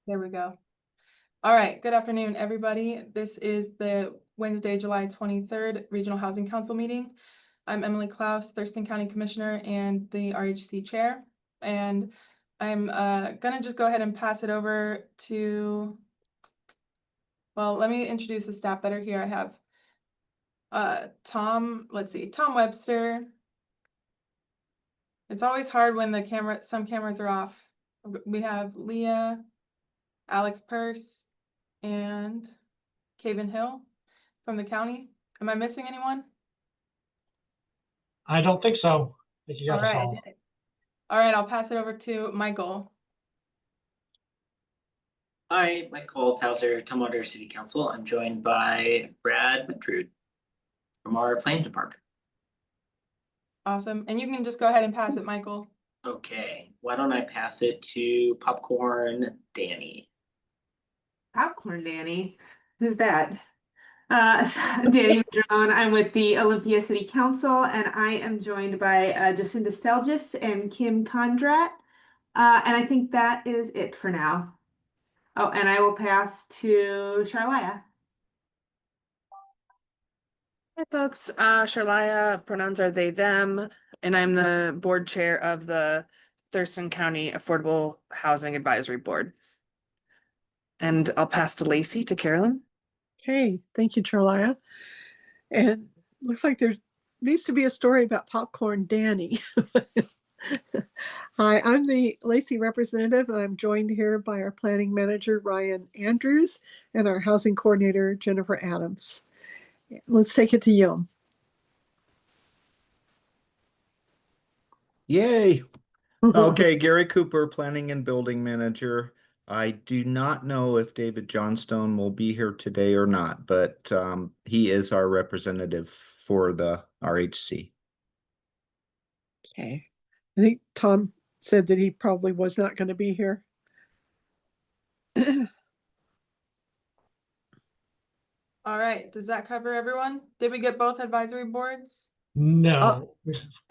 There we go. All right, good afternoon, everybody. This is the Wednesday, July 23rd Regional Housing Council meeting. I'm Emily Klaus, Thurston County Commissioner and the RHC Chair. And I'm gonna just go ahead and pass it over to, well, let me introduce the staff that are here. I have Tom Webster. It's always hard when some cameras are off. We have Leah, Alex Purse, and Caven Hill from the county. Am I missing anyone? I don't think so. I think you got All right. All right, I'll pass it over to Michael. Hi, Michael Towser, Tumwater City Council. I'm joined by Brad Matrude from our planning department. Awesome. And you can just go ahead and pass it, Michael. Okay, why don't I pass it to Popcorn Danny? Popcorn Danny? Who's that? Danny Madrone. I'm with the Olympia City Council, and I am joined by Jacinda Stelgis and Kim Condrat. And I think that is it for now. Oh, and I will pass to Charlia. Hi folks, Charlia, pronouns are they, them, and I'm the board chair of the Thurston County Affordable Housing Advisory Board. And I'll pass to Lacey to Carolyn. Okay, thank you, Charlia. And looks like there needs to be a story about Popcorn Danny. Hi, I'm the Lacey representative, and I'm joined here by our planning manager, Ryan Andrews, and our housing coordinator, Jennifer Adams. Let's take it to you. Yay. Okay, Gary Cooper, planning and building manager. I do not know if David Johnstone will be here today or not, but he is our representative for the RHC. Okay. I think Tom said that he probably was not going to be here. All right, does that cover everyone? Did we get both advisory boards? No,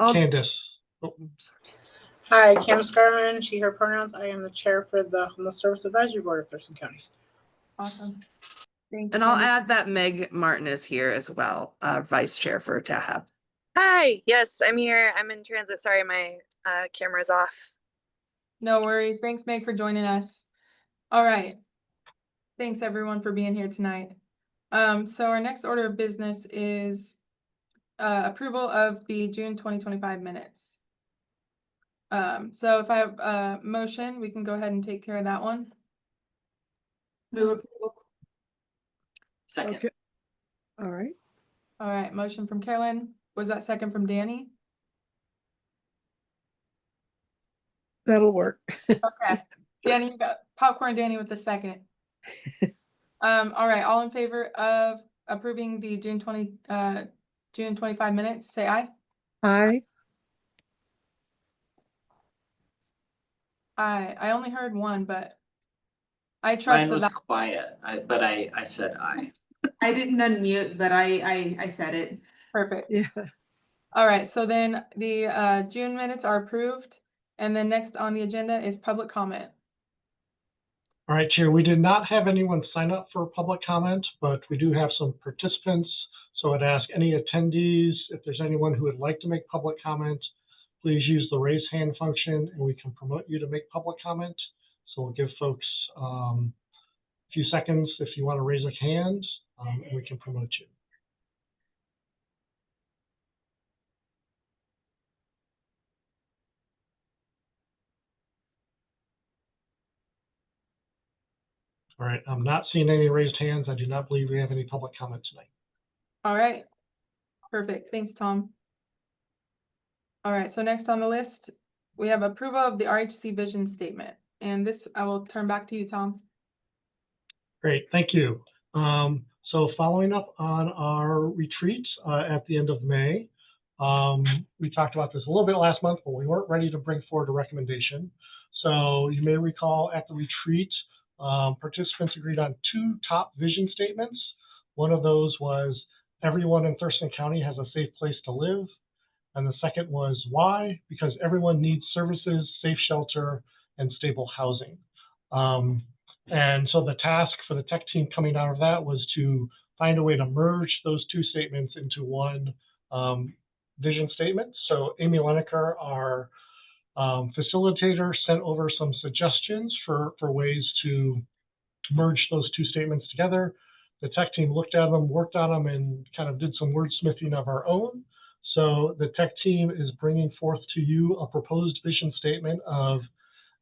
Candace. Oh, sorry. Hi, Candace Garman, she, her pronouns. I am the chair for the Homeless Service Advisory Board of Thurston County. Awesome. Thank you. And I'll add that Meg Martin is here as well, vice chair for TAHAB. Hi, yes, I'm here. I'm in transit. Sorry, my camera's off. No worries. Thanks, Meg, for joining us. All right. Thanks, everyone, for being here tonight. So our next order of business is approval of the June 2025 minutes. So if I have a motion, we can go ahead and take care of that one. Move approval. Second. Okay. All right. All right, motion from Carolyn. Was that second from Danny? That'll work. Okay. Danny, you got Popcorn Danny with the second. All right, all in favor of approving the June 25 minutes, say aye. Aye. Aye. I only heard one, but I trust Mine was that. quiet, but I said aye. I didn't unmute, but I said it. Perfect. Yeah. All right, so then the June minutes are approved, and then next on the agenda is public comment. All right, Chair, we did not have anyone sign up for public comment, but we do have some participants. So I'd ask any attendees, if there's anyone who would like to make public comment, please use the raise hand function and we can promote you to make public comment. So we'll give folks a few seconds if you want to raise a hand and we can promote you. All right, I'm not seeing any raised hands. I do not believe we have any public comment tonight. All right, perfect. Thanks, Tom. All right, so next on the list, we have approval of the RHC vision statement. And this, I will turn back to you, Tom. Great, thank you. So following up on our retreat at the end of May, we talked about this a little bit last month, but we weren't ready to bring forward a recommendation. So you may recall at the retreat, participants agreed on two top vision statements. One of those was everyone in Thurston County has a safe place to live. And the second was why? Because everyone needs services, safe shelter, and stable housing. And so the task for the tech team coming out of that was to find a way to merge those two statements into one vision statement. So Amy Lineker, our facilitator, sent over some suggestions for ways to merge those two statements together. The tech team looked at them, worked on them, and kind of did some wordsmithing of our own. So the tech team is bringing forth to you a proposed vision statement of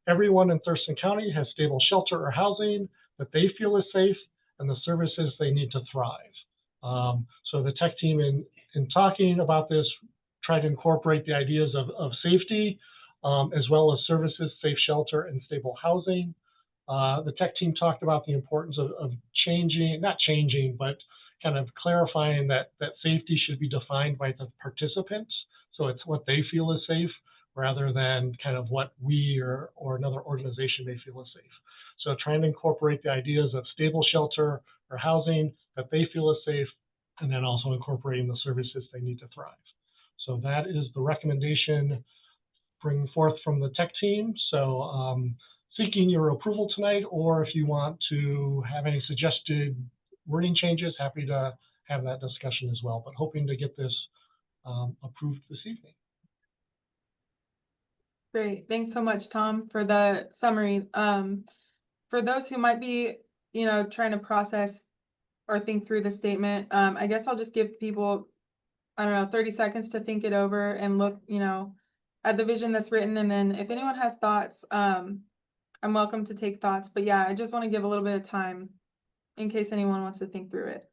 everyone in Thurston County has stable shelter or housing that they feel is safe and the services they need to thrive. So the tech team in talking about this tried to incorporate the ideas of safety as well as services, safe shelter, and stable housing. The tech team talked about the importance of not changing, but kind of clarifying that safety should be defined by the participants. So it's what they feel is safe rather than kind of what we or another organization may feel is safe. So trying to incorporate the ideas of stable shelter or housing that they feel is safe, and then also incorporating the services they need to thrive. So that is the recommendation bring forth from the tech team. So seeking your approval tonight, or if you want to have any suggested wording changes, happy to have that discussion as well, but hoping to get this approved this evening. Great. Thanks so much, Tom, for the summary. For those who might be, trying to process or think through the statement, I guess I'll just give people, 30 seconds to think it over and look, at the vision that's written. And then if anyone has thoughts, I'm welcome to take thoughts. But yeah, I just want to give a little bit of time in case anyone wants to think through it.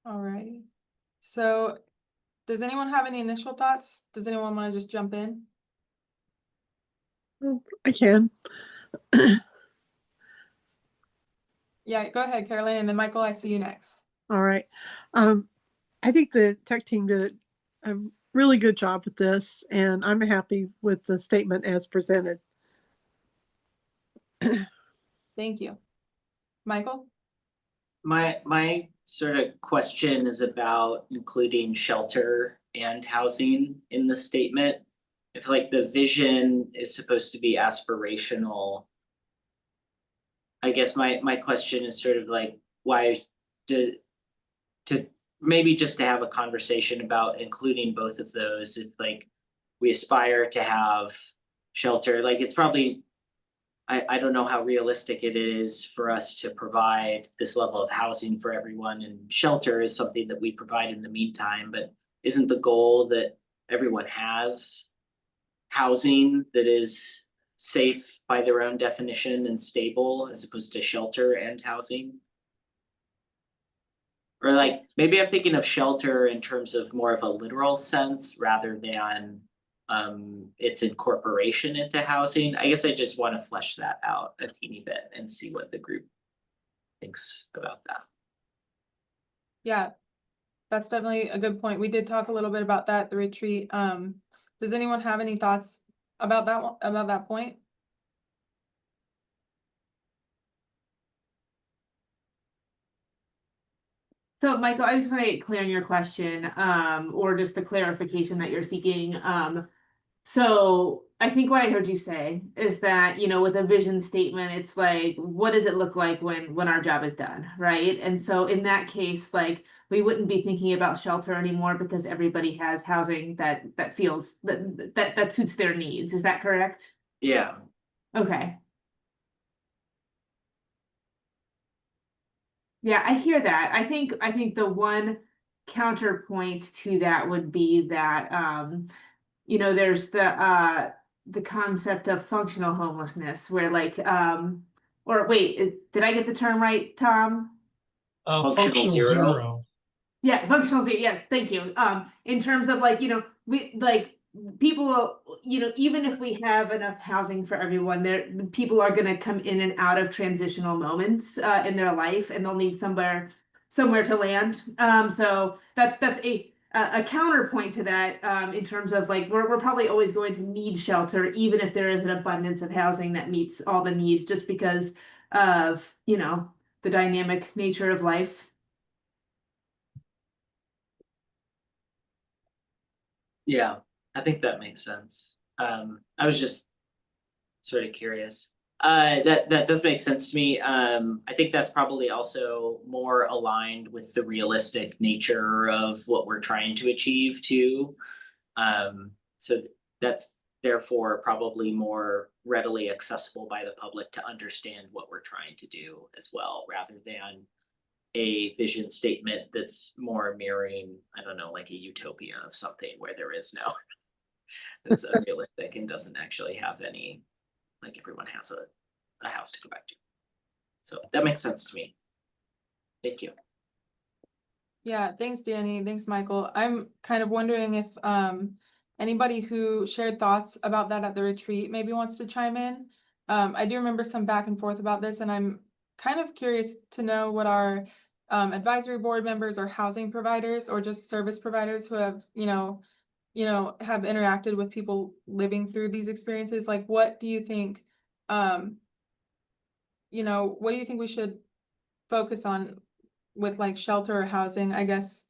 Alrighty. So does anyone have any initial thoughts? Does anyone want to just jump in? I can. Yeah, go ahead, Caroline, and then Michael, I see you next. All right. I think the tech team did a really good job with this, and I'm happy with the statement as presented. Thank you. Michael? My sort of question is about including shelter and housing in the statement. If like the vision is supposed to be aspirational, I guess my question is sort of like why to maybe just to have a conversation about including both of those. If like we aspire to have shelter, like it's probably I don't know how realistic it is for us to provide this level of housing for everyone, and shelter is something that we provide in the meantime, but isn't the goal that everyone has housing that is safe by their own definition and stable as opposed to shelter and housing? Or like maybe I'm thinking of shelter in terms of more of a literal sense rather than its incorporation into housing. I guess I just want to flesh that out a teeny bit and see what the group thinks about that. Yeah, that's definitely a good point. We did talk a little bit about that at the retreat. Does anyone have any thoughts about that one, about that point? So Michael, I just want to get clear on your question, or just the clarification that you're seeking. So I think what I heard you say is that, with a vision statement, it's like, what does it look like when our job is done, right? And so in that case, like we wouldn't be thinking about shelter anymore because everybody has housing that feels that suits their needs. Is that correct? Yeah. Okay. Yeah, I hear that. I think the one counterpoint to that would be that there's the concept of functional homelessness where like or wait, did I get the term right, Tom? Functional zero. Yeah, functional zero. Yes, thank you. In terms of like, we like people, even if we have enough housing for everyone, people are going to come in and out of transitional moments in their life, and they'll need somewhere to land. So that's a counterpoint to that, in terms of like, we're probably always going to need shelter, even if there is an abundance of housing that meets all the needs, just because of, you know, the dynamic nature of life. Yeah, I think that makes sense. I was just sort of curious. That does make sense to me. I think that's probably also more aligned with the realistic nature of what we're trying to achieve too. So that's therefore probably more readily accessible by the public to understand what we're trying to do as well, rather than a vision statement that's more mirroring, I don't know, like a utopia of something where there is no, it's unrealistic and doesn't actually have any, like everyone has a house to go back to. So that makes sense to me. Thank you. Yeah, thanks, Danny. Thanks, Michael. I'm kind of wondering if anybody who shared thoughts about that at the retreat maybe wants to chime in. I do remember some back and forth about this, and I'm kind of curious to know what our advisory board members or housing providers or just service providers who have, have interacted with people living through these experiences. Like, what do you think, what do you think we should focus on with like shelter or housing? I guess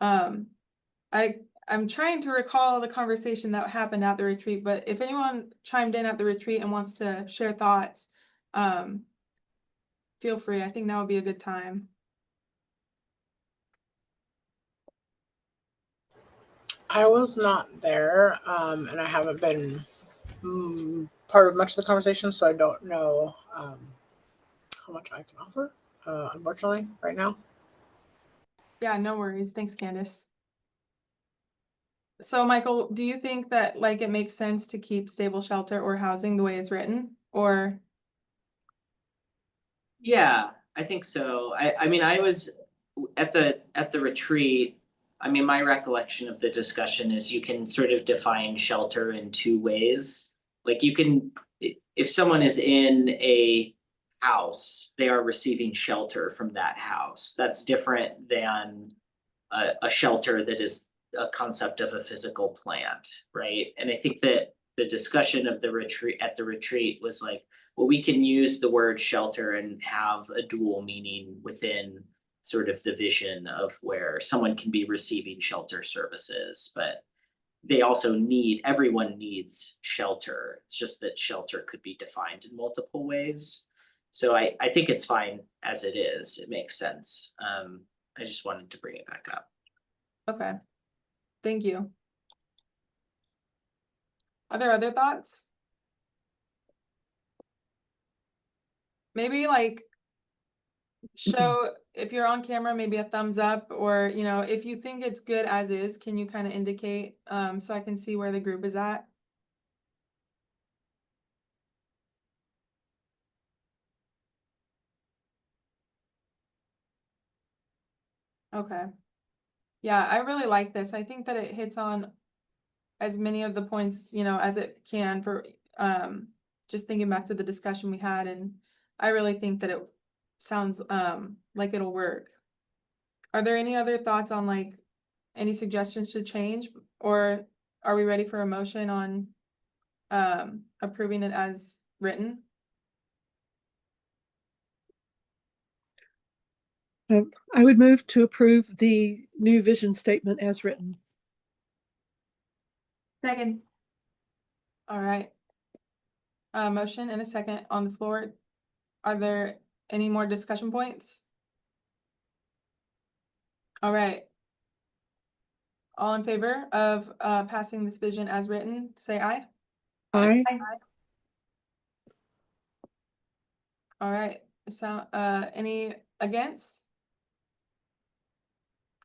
I'm trying to recall the conversation that happened at the retreat, but if anyone chimed in at the retreat and wants to share thoughts, feel free. I think now would be a good time. I was not there, and I haven't been part of much of the conversation, so I don't know how much I can offer, unfortunately, right now. Yeah, no worries. Thanks, Candace. So, Michael, do you think that like it makes sense to keep stable shelter or housing the way it's written, or? Yeah, I think so. I mean, I was at the retreat. I mean, my recollection of the discussion is you can sort of define shelter in two ways. Like you can, if someone is in a house, they are receiving shelter from that house. That's different than a shelter that is a concept of a physical plant, right? And I think that the discussion of the retreat was like, well, we can use the word shelter and have a dual meaning within sort of the vision of where someone can be receiving shelter services, but they also everyone needs shelter. It's just that shelter could be defined in multiple ways. So I think it's fine as it is. It makes sense. I just wanted to bring it back up. Okay, thank you. Are there other thoughts? Maybe like show, if you're on camera, maybe a thumbs up, or if you think it's good as is, can you kind of indicate so I can see where the group is at? Okay. Yeah, I really like this. I think that it hits on as many of the points, as it can for just thinking back to the discussion we had, and I really think that it sounds like it'll work. Are there any other thoughts on like any suggestions to change, or are we ready for a motion on approving it as written? I would move to approve the new vision statement as written. Second. All right. Motion and a second on the floor. Are there any more discussion points? All right. All in favor of passing this vision as written, say aye. Aye. All right. So any against?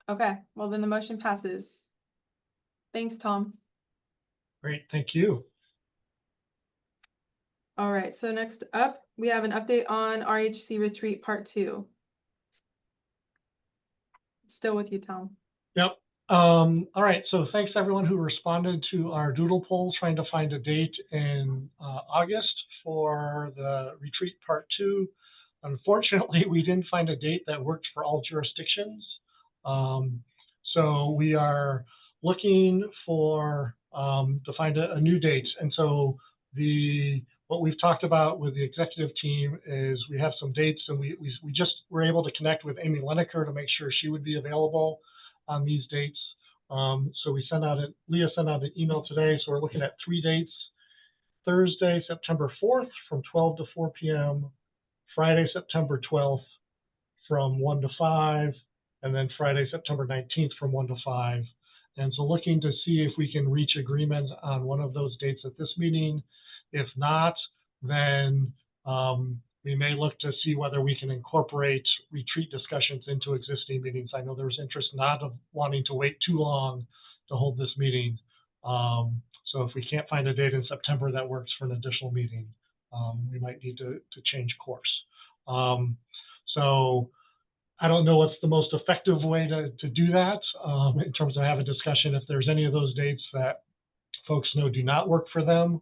Okay, well then the motion passes. Thanks, Tom. Great, thank you. All right, so next up, we have an update on RHC Retreat Part 2. Still with you, Tom. Yep. All right, so thanks to everyone who responded to our doodle poll trying to find a date in August for the retreat part 2. Unfortunately, we didn't find a date that worked for all jurisdictions. So we are looking for to find a new date. And so what we've talked about with the executive team is we have some dates, and we just were able to connect with Amy Lineker to make sure she would be available on these dates. So Leah sent out an email today. So we're looking at 3 dates: Thursday, September 4th from 12 to 4 p.m., Friday, September 12th from 1 to 5, and then Friday, September 19th from 1 to 5. And so looking to see if we can reach agreement on one of those dates at this meeting. If not, then we may look to see whether we can incorporate retreat discussions into existing meetings. I know there's interest not of wanting to wait too long to hold this meeting. So if we can't find a date in September that works for an additional meeting, we might need to change course. So I don't know what's the most effective way to do that in terms of have a discussion. If there's any of those dates that folks know do not work for them,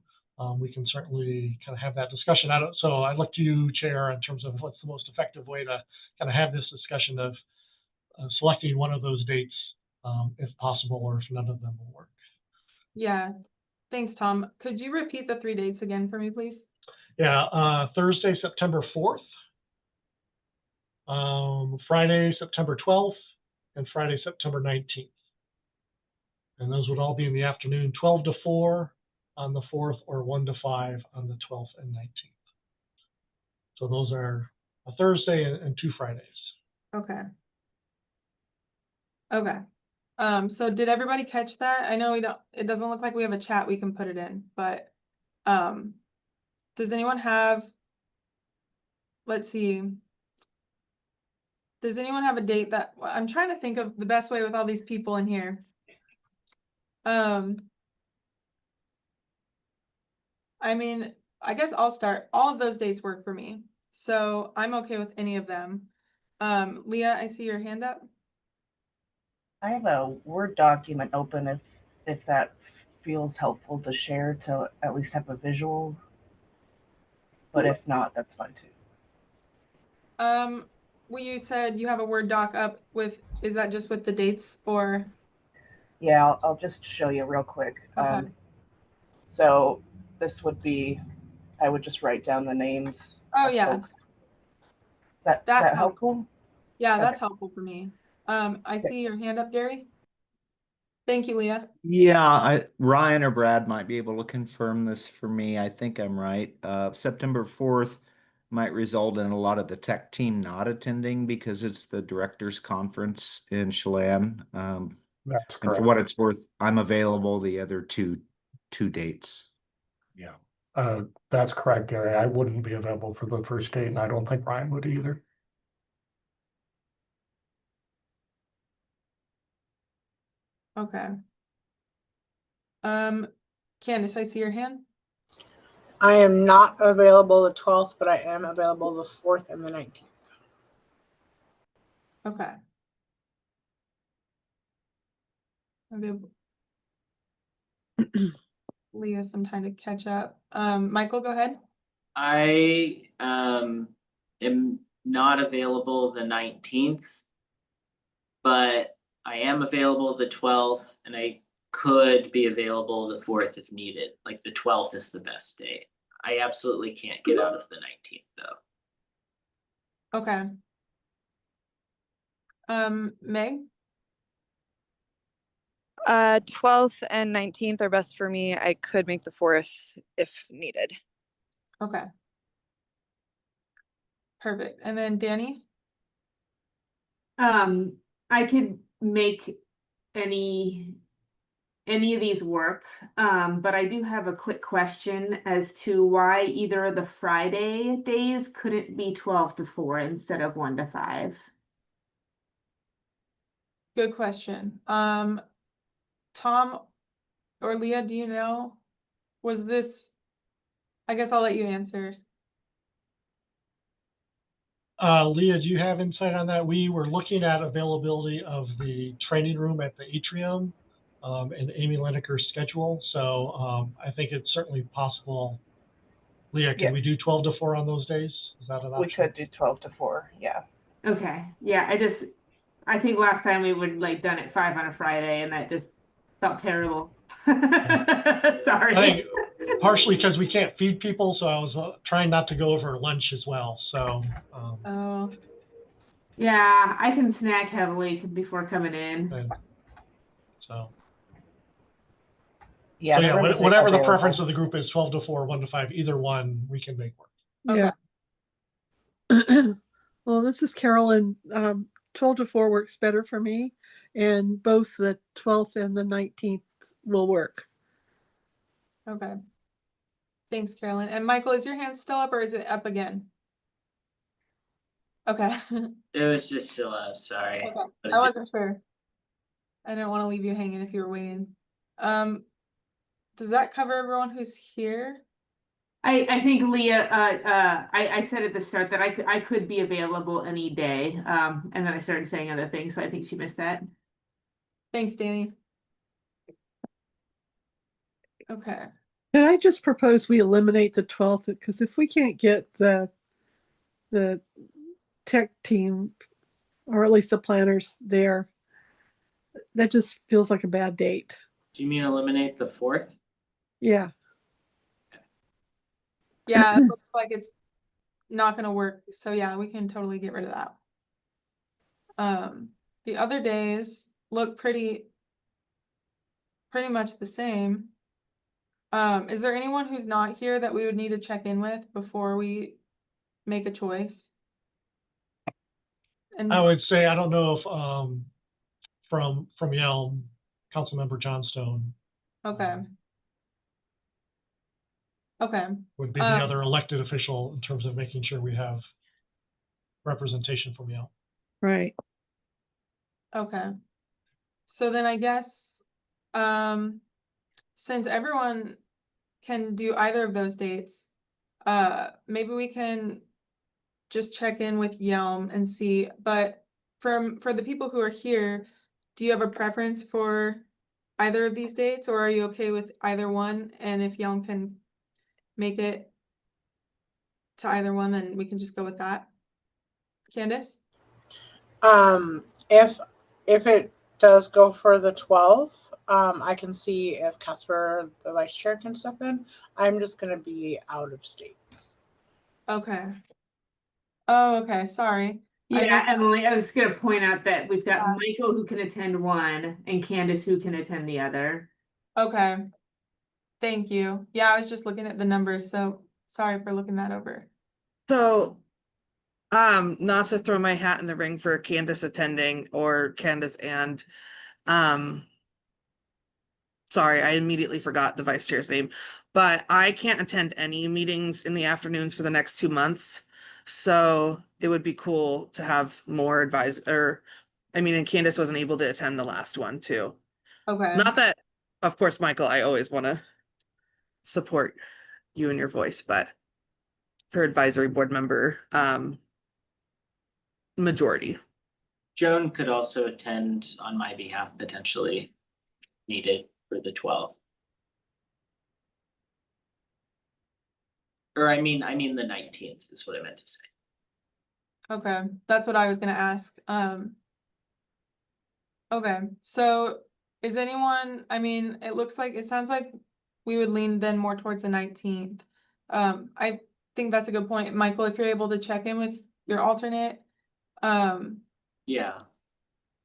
we can certainly kind of have that discussion. So I look to you, Chair, in terms of what's the most effective way to kind of have this discussion of selecting one of those dates, if possible, or if none of them will work. Yeah, thanks, Tom. Could you repeat the 3 dates again for me, please? Yeah, Thursday, September 4th, Friday, September 12th, and Friday, September 19th. And those would all be in the afternoon, 12 to 4 on the 4th, or 1 to 5 on the 12th and 19th. So those are a Thursday and 2 Fridays. Okay. Okay. So did everybody catch that? I know it doesn't look like we have a chat we can put it in, but does anyone have, let's see. Does anyone have a date that, I'm trying to think of the best way with all these people in here. I mean, I guess I'll start. All of those dates work for me, so I'm okay with any of them. Leah, I see your hand up. I have a Word document open if that feels helpful to share to at least have a visual. But if not, that's fine too. Well, you said you have a Word doc up with, is that just with the dates or? Yeah, I'll just show you real quick. Okay. So this would be, I would just write down the names. Oh of yeah. folks. Is that helpful? Yeah, Okay. that's helpful for me. I see your hand up, Gary. Thank you, Leah. Yeah, Ryan or Brad might be able to confirm this for me. I think I'm right. September 4th might result in a lot of the tech team not attending because it's the directors conference in Chelan. That's and for correct. what it's worth, I'm available the other two dates. Yeah, that's correct, Gary. I wouldn't be available for the first date, and I don't think Ryan would either. Okay. Candace, I see your hand. I am not available the 12th, but I am available the 4th and the 19th. Okay. Leah some time to catch up. Michael, go ahead. I am not available the 19th, but I am available the 12th, and I could be available the 4th if needed. Like the 12th is the best date. I absolutely can't get out of the 19th though. Okay. Meg? 12th and 19th are best for me. I could make the 4th if needed. Okay. Perfect. And then Danny? I could make any of these work, but I do have a quick question as to why either of the Friday days couldn't be 12 to 4 instead of 1 to 5. Good question. Tom or Leah, do you know? Was this, I guess I'll let you answer. Leah, do you have insight on that? We were looking at availability of the training room at the atrium and Amy Lineker's schedule. So I think it's certainly possible. Leah, can we do 12 to 4 on those days? Is that an option? We could do 12 to 4, yeah. Okay, yeah, I just I think last time we would like done it 5 on a Friday and that just felt terrible. Sorry. I think partially because we can't feed people, so I was trying not to go over lunch as well, so. Oh, Yeah, I can snack heavily before coming in. And so, Yeah, the room is whatever the available. preference of the group is, 12 to 4, 1 to 5, either one we can make work. Yeah. Well, this is Carolyn. 12 to 4 works better for me, and both the 12th and the 19th will work. okay. Thanks, Carolyn. And Michael, is your hand still up or is it up again? Okay. It was just still up, sorry. Okay. But I it wasn't sure. I didn't want to leave you hanging if you were waiting. Does that cover everyone who's here? I think Leah, I said at the start that I could be available any day. And then I started saying other things, so I think she missed that. Thanks, Danny. Okay. Can I just propose we eliminate the 12th? Because if we can't get the tech team, or at least the planners there, that just feels like a bad date. Do you mean eliminate the 4th? Yeah. Yeah, it looks like it's not gonna work. So yeah, we can totally get rid of that. The other days look pretty much the same. Is there anyone who's not here that we would need to check in with before we make a choice? And I would say, I don't know if, from Yelm, Councilmember Johnstone okay. Okay. would be the other elected official in terms of making sure we have representation from Yelm. Right. Okay. So then I guess, since everyone can do either of those dates, maybe we can just check in with Yelm and see, but for the people who are here, do you have a preference for either of these dates, or are you okay with either one? And if Yelm can make it to either one, then we can just go with that. Candace? If it does go for the 12th, I can see if Casper, the vice chair, can step in. I'm just gonna be out of state. Okay. Oh, okay, sorry. Yeah, Emily, I was gonna point out that we've got Yeah. Michael who can attend one and Candace who can attend the other. Okay. Thank you. Yeah, I was just looking at the numbers, so sorry for looking that over. So, not to throw my hat in the ring for Candace attending or Candace and, sorry, I immediately forgot the vice chair's name, but I can't attend any meetings in the afternoons for the next 2 months. So it would be cool to have more and Candace wasn't able to attend the last one too. Okay. Not that, of course, Michael, I always want to support you and your voice, but for advisory board member, majority. Joan could also attend on my behalf, potentially needed for the 12th. Or I mean the 19th is what I meant to say. Okay, that's what I was gonna ask. Okay, so is anyone, it sounds like we would lean then more towards the 19th. I think that's a good point. Michael, if you're able to check in with your alternate. Yeah.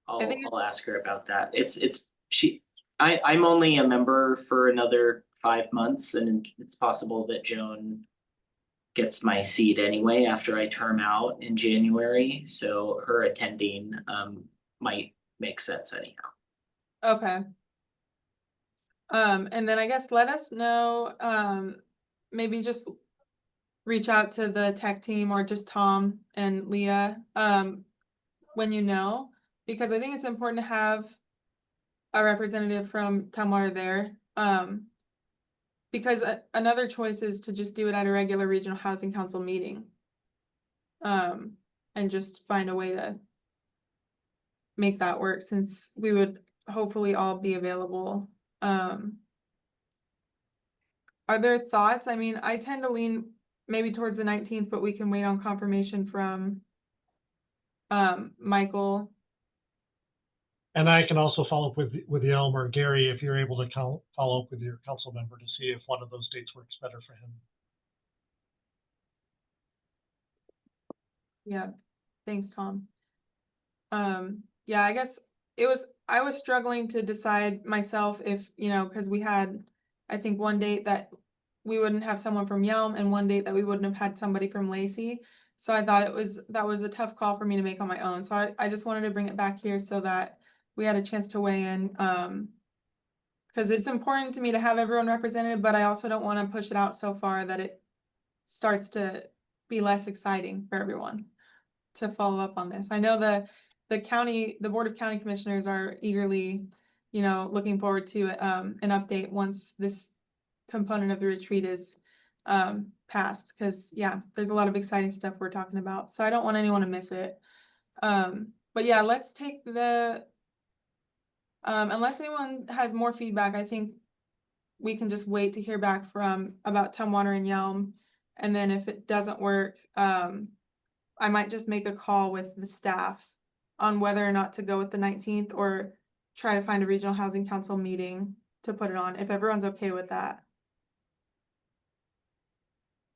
I think I'll ask her about that. I'm only a member for another 5 months, and it's possible that Joan gets my seat anyway after I term out in January, so her attending might make sense anyhow. Okay. And then I guess let us know, maybe just reach out to the tech team or just Tom and Leah, when you know, because I think it's important to have a representative from Tumwater there. Because another choice is to just do it at a regular regional housing council meeting. And just find a way to make that work, since we would hopefully all be available. Are there thoughts? I tend to lean maybe towards the 19th, but we can wait on confirmation from Michael And I can also follow up with Yelm or Gary if you're able to follow up with your council member to see if one of those dates works better for him. Yeah, thanks, Tom. Yeah, I guess I was struggling to decide myself if, because we had, I think, one date that we wouldn't have someone from Yelm and one date that we wouldn't have had somebody from Lacey. So I thought that was a tough call for me to make on my own. So I just wanted to bring it back here so that we had a chance to weigh in. Because it's important to me to have everyone represented, but I also don't want to push it out so far that it starts to be less exciting for everyone to follow up on this. I know the Board of County Commissioners are eagerly, looking forward to an update once this component of the retreat is passed. Because yeah, there's a lot of exciting stuff we're talking about. So I don't want anyone to miss it. But yeah, let's take unless anyone has more feedback, I think we can just wait to hear back from about Tumwater and Yelm. And then if it doesn't work, I might just make a call with the staff on whether or not to go with the 19th or try to find a regional housing council meeting to put it on, if everyone's okay with that.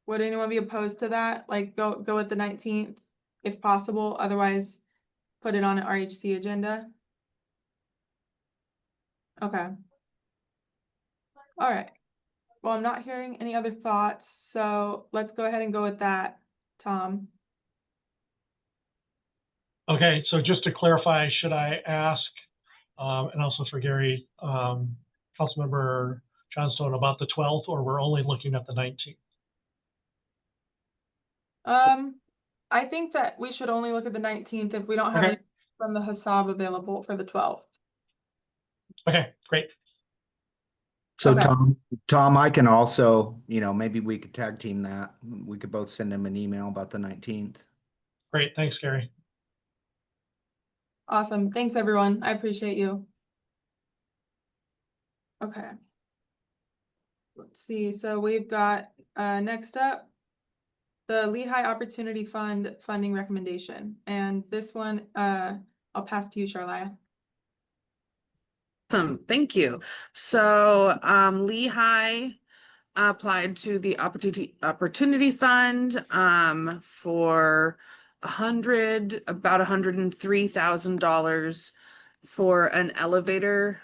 Would anyone be opposed to that? Like go with the 19th if possible, otherwise put it on an RHC agenda? Okay. All right. Well, I'm not hearing any other thoughts, so let's go ahead and go with that, Tom. Okay, so just to clarify, should I ask, and also for Gary, Councilmember Johnstone about the 12th, or we're only looking at the 19th? I think that we should only look at the 19th if we don't have Okay. any from the Hassab available for the 12th. Okay, great. So Okay. Tom, I can also, maybe we could tag team that. We could both send him an email about the 19th. Great, thanks, Gary. Awesome. Thanks, everyone. I appreciate you. Okay. Let's see. So we've got next up the Lehigh Opportunity Fund funding recommendation. And this one, I'll pass to you, Charlia. Thank you. So Lehigh applied to the Opportunity Fund for about $103,000 for an elevator,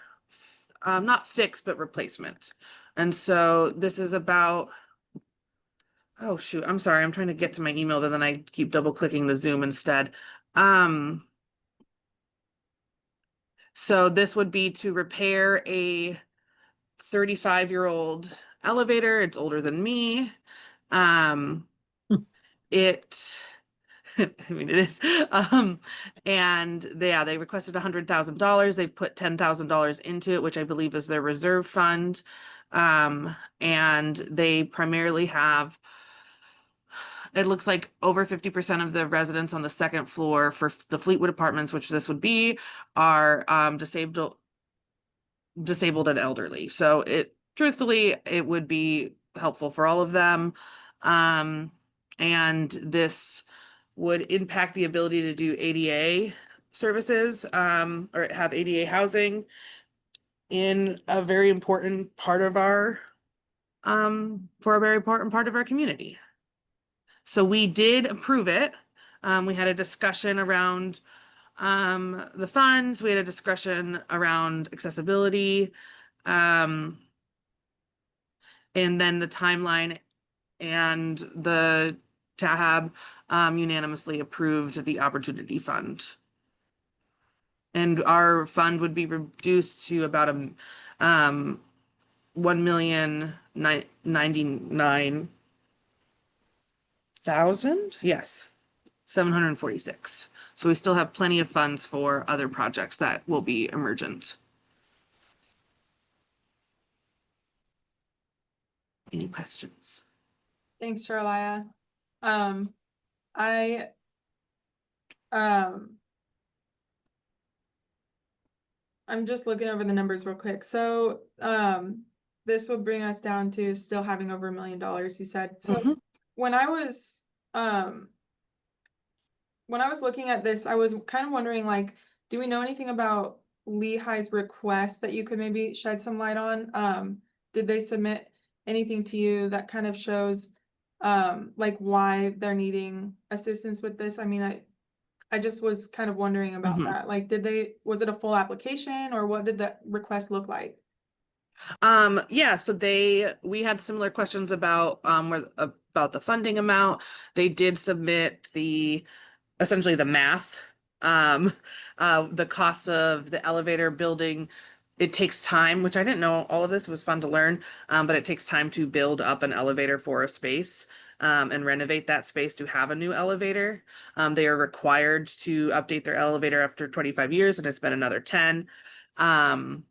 not fixed but replacement. And so this is about, oh shoot, I'm sorry, I'm trying to get to my email, but then I keep double clicking the Zoom instead. So this would be to repair a 35-year-old elevator. It's older than me. It I mean, it is. And they requested $100,000. They've put $10,000 into it, which I believe is their reserve fund. And they primarily have, it looks like over 50% of the residents on the second floor for the Fleetwood apartments, which this would be, are disabled and elderly. So truthfully, it would be helpful for all of them. And this would impact the ability to do ADA services, or have ADA housing in a very important part of our, for a very important part of our community. So we did approve it. We had a discussion around the funds. We had a discussion around accessibility, and then the timeline, and the TAHAB unanimously approved the Opportunity Fund. And our fund would be reduced to about $1,099,000. Yes, 746. So we still have plenty of funds for other projects that will be emergent. Any questions? Thanks, Charlia. I'm just looking over the numbers real quick. So this would bring us down to still having over $1 million, you said. So when I was looking at this, I was kind of wondering, like, do we know anything about Lehigh's request that you could maybe shed some light on? Did they submit anything to you that kind of shows like why they're needing assistance with this? I mean, I just was kind of wondering about Mhm. that. Like, was it a full application or what did the request look like? Yeah, so we had similar questions about about the funding amount. They did submit essentially the math. Um, the cost of the elevator building, it takes time, which I didn't know all of this was fun to learn. But it takes time to build up an elevator for a space, and renovate that space to have a new elevator. They are required to update their elevator after 25 years, and it's been another 10. Um,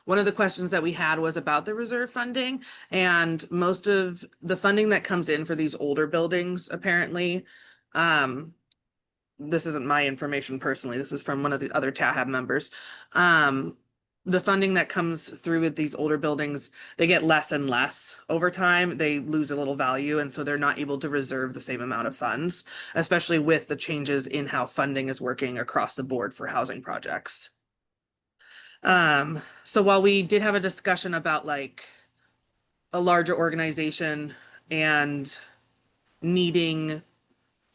one of the questions that we had was about the reserve funding, and most of the funding that comes in for these older buildings, apparently, this isn't my information personally, this is from one of the other TAHAB members. The funding that comes through with these older buildings, they get less and less over time. They lose a little value, and so they're not able to reserve the same amount of funds, especially with the changes in how funding is working across the board for housing projects. So while we did have a discussion about like a larger organization and needing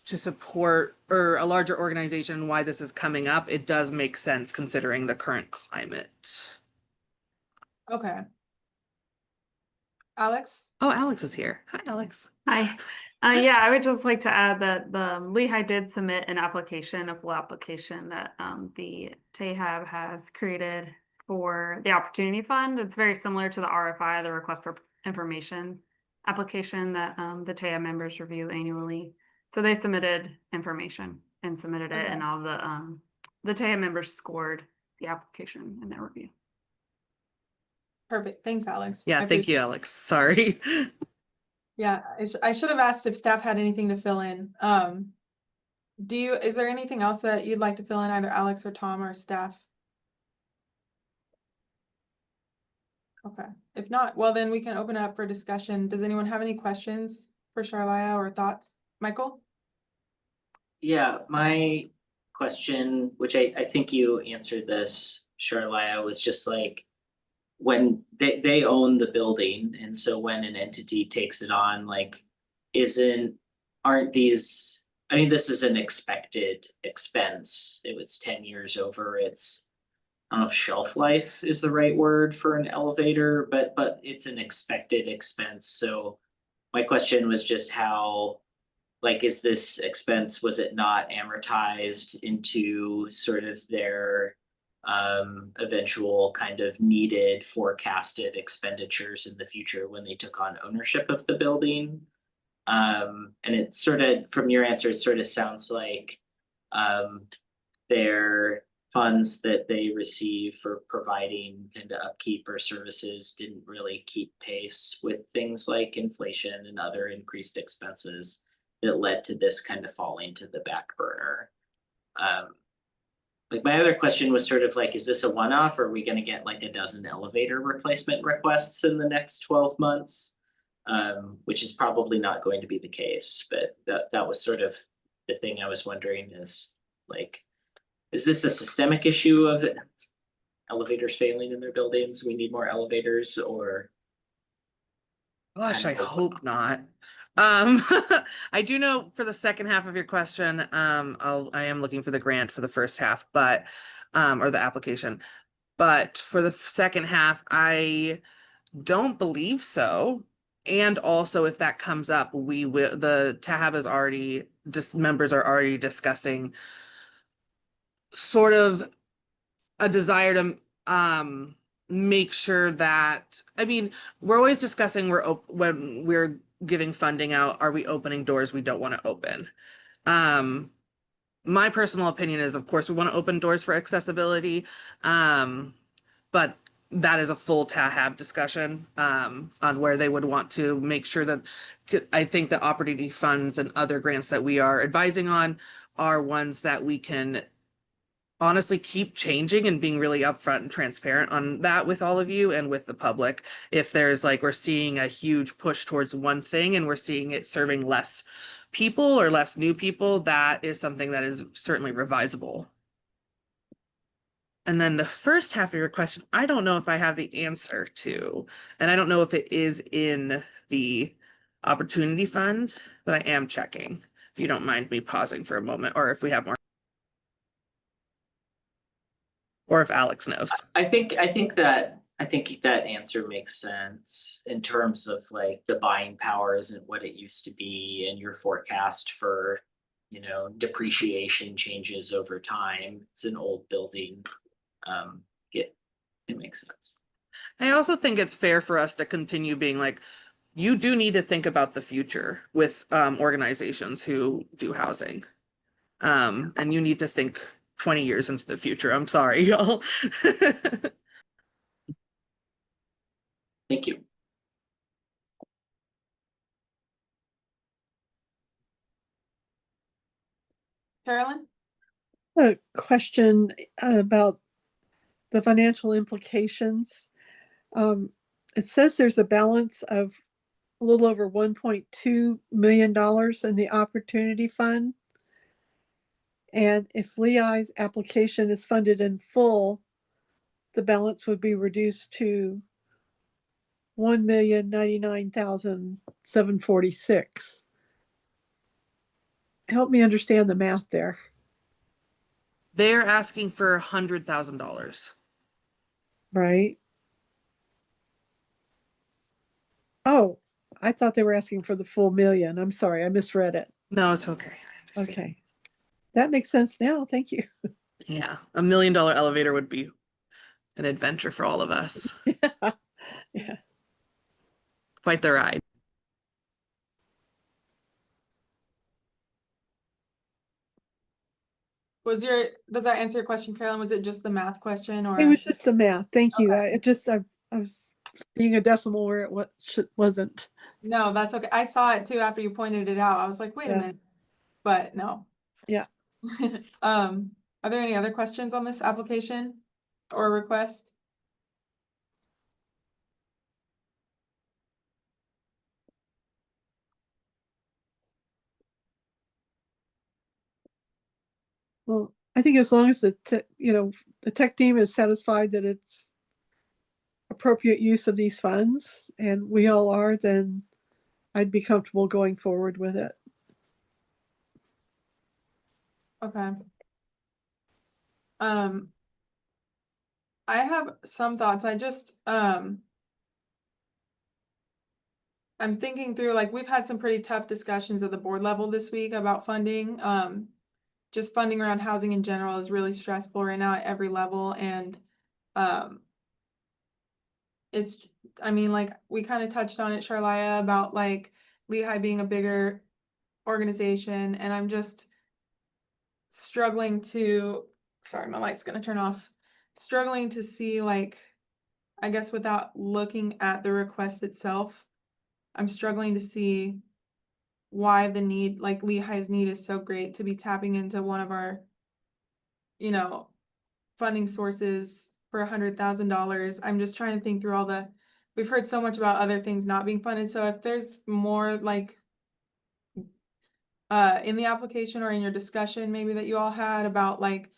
to support or a larger organization, why this is coming up, it does make sense considering the current climate. Okay. Alex? Oh, Alex is here. Hi, Alex. Hi. Yeah, I would just like to add that the Lehigh did submit an application, a full application that the TAHAB has created for the Opportunity Fund. It's very similar to the RFI, the Request for Information application that the TAHAB members review annually. So they submitted information and submitted it, and all the TAHAB members scored the application in their review. Perfect. Thanks, Alex. Yeah, thank you, Alex. Sorry. Yeah, I should have asked if staff had anything to fill in. Is there anything else that you'd like to fill in, either Alex or Tom or staff? Okay, if not, well, then we can open it up for discussion. Does anyone have any questions for Sharlaya or thoughts? Michael? Yeah, my question, which I think you answered this, Sharlaya, was just like, when they own the building, and so when an entity takes it on, like, aren't these, I mean, this is an expected expense. It was 10 years over its, I don't know if shelf life is the right word for an elevator, but it's an expected expense. So my question was just how, like, is this expense, was it not amortized into sort of their eventual kind of needed forecasted expenditures in the future when they took on ownership of the building? And it sort of, from your answer, it sort of sounds like their funds that they receive for providing kind of upkeep or services didn't really keep pace with things like inflation and other increased expenses that led to this kind of falling to the back burner. Like, my other question was sort of like, is this a one-off, or are we going to get like a dozen elevator replacement requests in the next 12 months? Which is probably not going to be the case, but that was sort of the thing I was wondering is, like, is this a systemic issue of elevators failing in their buildings? We need more elevators, or? Gosh, I hope not. I do know for the second half of your question, I am looking for the grant for the first half, but or the application. But for the second half, I don't believe so. And also, if that comes up, the TAHAB is already, members are already discussing sort of a desire to make sure that, I mean, we're always discussing when we're giving funding out, are we opening doors we don't want to open? My personal opinion is, of course, we want to open doors for accessibility, but that is a full TAHAB discussion on where they would want to make sure that, I think the opportunity funds and other grants that we are advising on are ones that we can honestly keep changing and being really upfront and transparent on that with all of you and with the public. If there's like, we're seeing a huge push towards one thing and we're seeing it serving less people or less new people, that is something that is certainly revisable. And then the first half of your question, I don't know if I have the answer to, and I don't know if it is in the opportunity fund, but I am checking. If you don't mind me pausing for a moment, or if we have more, or if Alex knows. I think that answer makes sense in terms of like the buying power isn't what it used to be, and your forecast for, you know, depreciation changes over time. It's an old building. It makes sense. I also think it's fair for us to continue being like, you do need to think about the future with organizations who do housing. And you need to think 20 years into the future. I'm sorry, y'all. Thank you. Carolyn? A question about the financial implications. It says there's a balance of a little over $1.2 million in the Opportunity Fund. And if Lehi's application is funded in full, the balance would be reduced to $1,099,746. Help me understand the math there. They're asking for $100,000. Right? Oh, I thought they were asking for the full million. I'm sorry, I misread it. No, it's okay. I understand. Okay. That makes sense now. Thank you. Yeah, $1 million elevator would be an adventure for all of us. Yeah. Quite the ride. Does that answer your question, Carolyn? Was it just the math question or? It was just the math. Thank you. Okay. I was seeing a decimal where it wasn't. No, that's okay. I saw it too after you pointed it out. I was like, wait a Yeah. minute, but no. Yeah. Are there any other questions on this application or request? Well, I think as long as the tech team is satisfied that it's appropriate use of these funds, and we all are, then I'd be comfortable going forward with it. Okay. I have some thoughts. I'm thinking through, like, we've had some pretty tough discussions at the board level this week about funding. Just funding around housing in general is really stressful right now at every level, and I mean, like, we kind of touched on it, Charlia, about like Lehigh being a bigger organization, and I'm just struggling to, sorry, my light's gonna turn off. Struggling to see, like, I guess without looking at the request itself, I'm struggling to see why the need, like Lehigh's need is so great to be tapping into one of our, funding sources for $100,000. I'm just trying to think through we've heard so much about other things not being funded. So if there's more like in the application or in your discussion maybe that you all had about, like,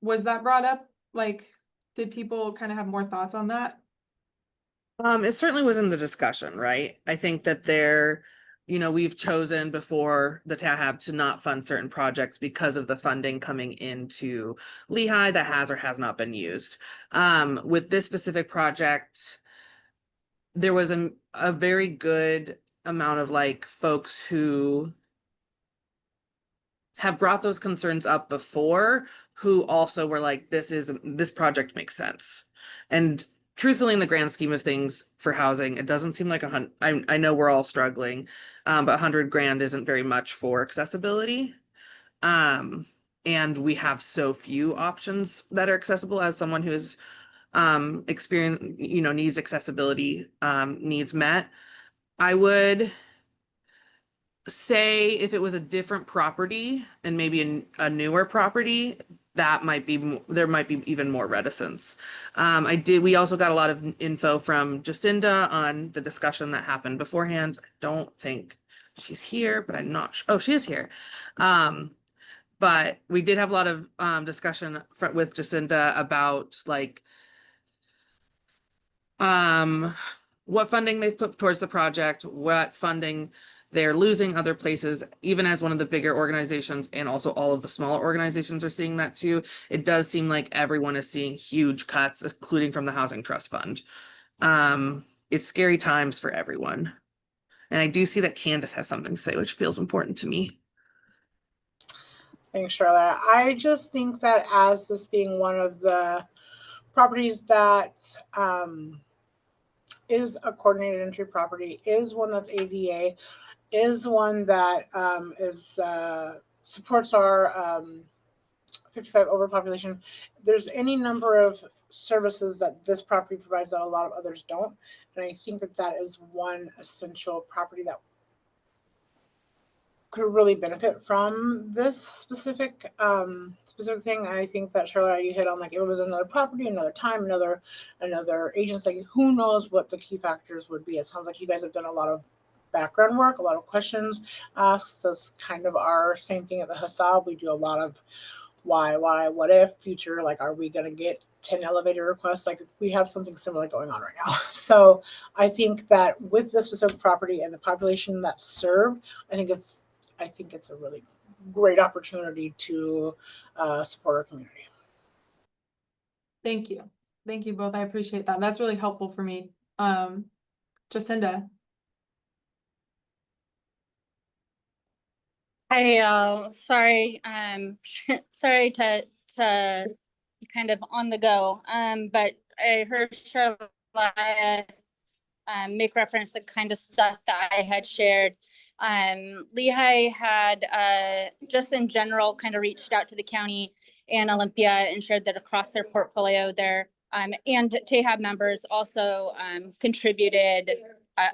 was that brought up? Like, did people kind of have more thoughts on that? It certainly was in the discussion, right? I think that we've chosen before the TAHAB to not fund certain projects because of the funding coming into Lehigh that has or has not been used. With this specific project, there was a very good amount of like folks who have brought those concerns up before, who also were like, this project makes sense. And truthfully, in the grand scheme of things for housing, it doesn't seem like I know we're all struggling, but $100,000 isn't very much for accessibility. And we have so few options that are accessible as someone who is needs accessibility needs met. I would say if it was a different property and maybe a newer property, there might be even more reticence. We also got a lot of info from Jacinda on the discussion that happened beforehand. I don't think she's here, but I'm not sure. Oh, she is here. But we did have a lot of discussion with Jacinda about like what funding they've put towards the project, what funding they're losing other places, even as one of the bigger organizations, and also all of the smaller organizations are seeing that too. It does seem like everyone is seeing huge cuts, including from the Housing Trust Fund. It's scary times for everyone. And I do see that Candace has something to say, which feels important to me. Thanks, Charlotte. I just think that as this being one of the properties that is a coordinated entry property, is one that's ADA, is one that supports our 55 overpopulation. There's any number of services that this property provides that a lot of others don't, and I think that that is one essential property that could really benefit from this specific thing. I think that Charlotte, you hit on, like, if it was another property, another time, another agency, who knows what the key factors would be. It sounds like you guys have done a lot of background work, a lot of questions asked. That's kind of our same thing at the HASAB. We do a lot of why, what if, future, like, are we going to get 10 elevator requests? Like, we have something similar going on right now. So I think that with this specific property and the population that's served, I think it's a really great opportunity to support our community. Thank you. Thank you both. I appreciate that. That's really helpful for me. Jacinda. Hi, sorry, sorry to kind of on the go. But I heard Charlotte make reference to kind of stuff that I had shared. Lehigh had just in general kind of reached out to the county and Olympia and shared that across their portfolio there, and TAHAB members also contributed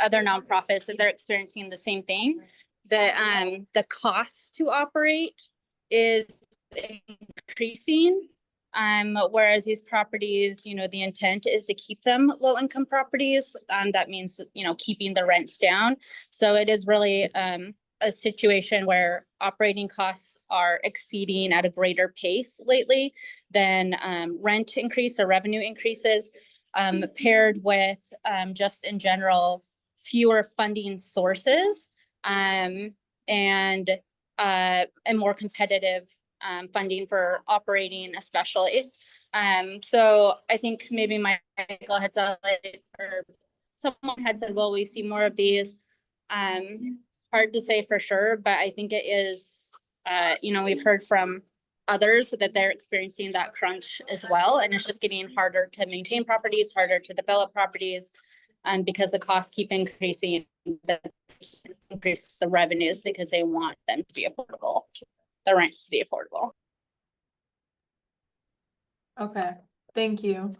other nonprofits that they're experiencing the same thing. The cost to operate is increasing, whereas these properties, the intent is to keep them low income properties. That means, keeping the rents down. So it is really a situation where operating costs are exceeding at a greater pace lately than rent increase or revenue increases, paired with just in general fewer funding sources. And more competitive funding for operating, especially. So I think maybe Michael had said, or someone had said, well, we see more of these. Hard to say for sure, but I think it is, we've heard from others that they're experiencing that crunch as well. And it's just getting harder to maintain properties, harder to develop properties, because the costs keep increasing. Increase the revenues because they want them to be affordable, the rents to be affordable. Okay, thank you.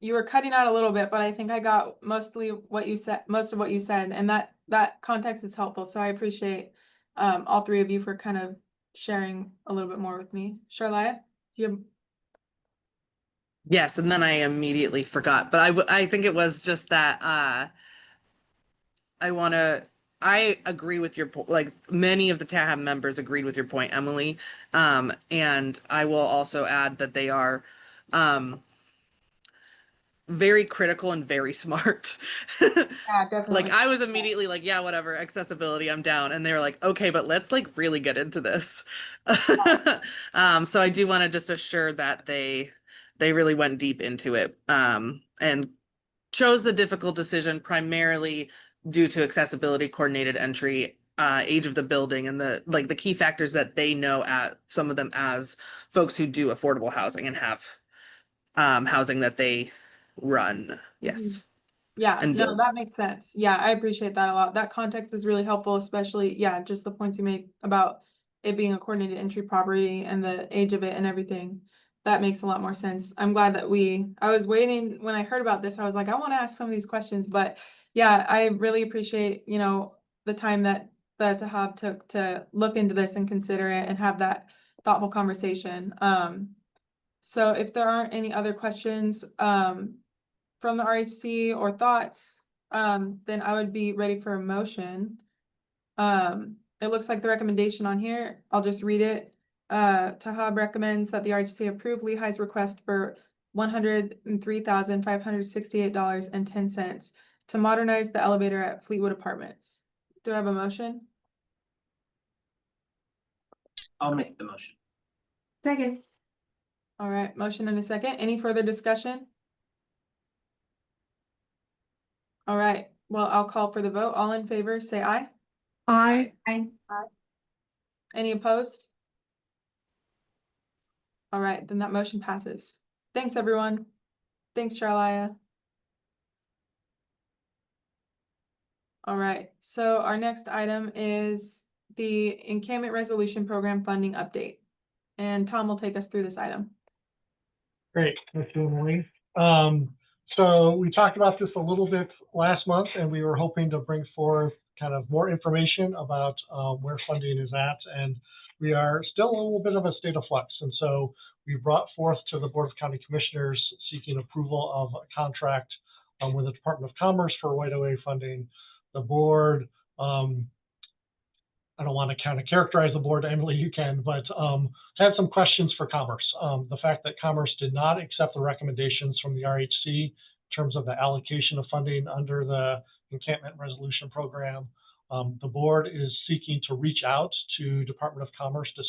You were cutting out a little bit, but I think I got most of what you said, and that context is helpful. So I appreciate all three of you for kind of sharing a little bit more with me. Charlotte, Yes, and then I immediately forgot, but I think it was just that I agree with your point. Like, many of the TAHAB members agreed with your point, Emily. And I will also add that they are very critical and very smart. yeah, definitely. Like, I was immediately like, yeah, whatever, accessibility, I'm down. And they were like, okay, but let's like really get into this. So I do want to just assure that they really went deep into it, and chose the difficult decision primarily due to accessibility, coordinated entry, age of the building, and the key factors that they know, at some of them as folks who do affordable housing and have housing that they run. Yes. Yeah, And no, build. that makes sense. Yeah, I appreciate that a lot. That context is really helpful, especially, yeah, just the points you made about it being a coordinated entry property and the age of it and everything. That makes a lot more sense. I'm glad that I was waiting when I heard about this. I was like, I want to ask some of these questions, but yeah, I really appreciate, the time that the TAHAB took to look into this and consider it and have that thoughtful conversation. So if there aren't any other questions, from the RHC or thoughts, then I would be ready for a motion. it looks like the recommendation on here, I'll just read it. Tahab recommends that the RHC approve Lehigh's request for $103,568.10 to modernize the elevator at Fleetwood Apartments. Do I have a motion? I'll make the motion. Second. All right, motion and a second. Any further discussion? All right, well, I'll call for the vote. All in favor, say aye. Aye. Aye. Any opposed? All right, then that motion passes. Thanks, everyone. Thanks, Charlia. All right, so our next item is the encampment resolution program funding update. And Tom will take us through this item. Great, thank you, Emily. So we talked about this a little bit last month, and we were hoping to bring forth kind of more information about where funding is at, and we are still a little bit of a state of flux. And so we brought forth to the Board of County Commissioners seeking approval of a contract with the Department of Commerce for right-of-way funding. The board, I don't want to kind of characterize the board, Emily, you can, but had some questions for Commerce. The fact that Commerce did not accept the recommendations from the RHC in terms of the allocation of funding under the encampment resolution program. The board is seeking to reach out to Department of Commerce to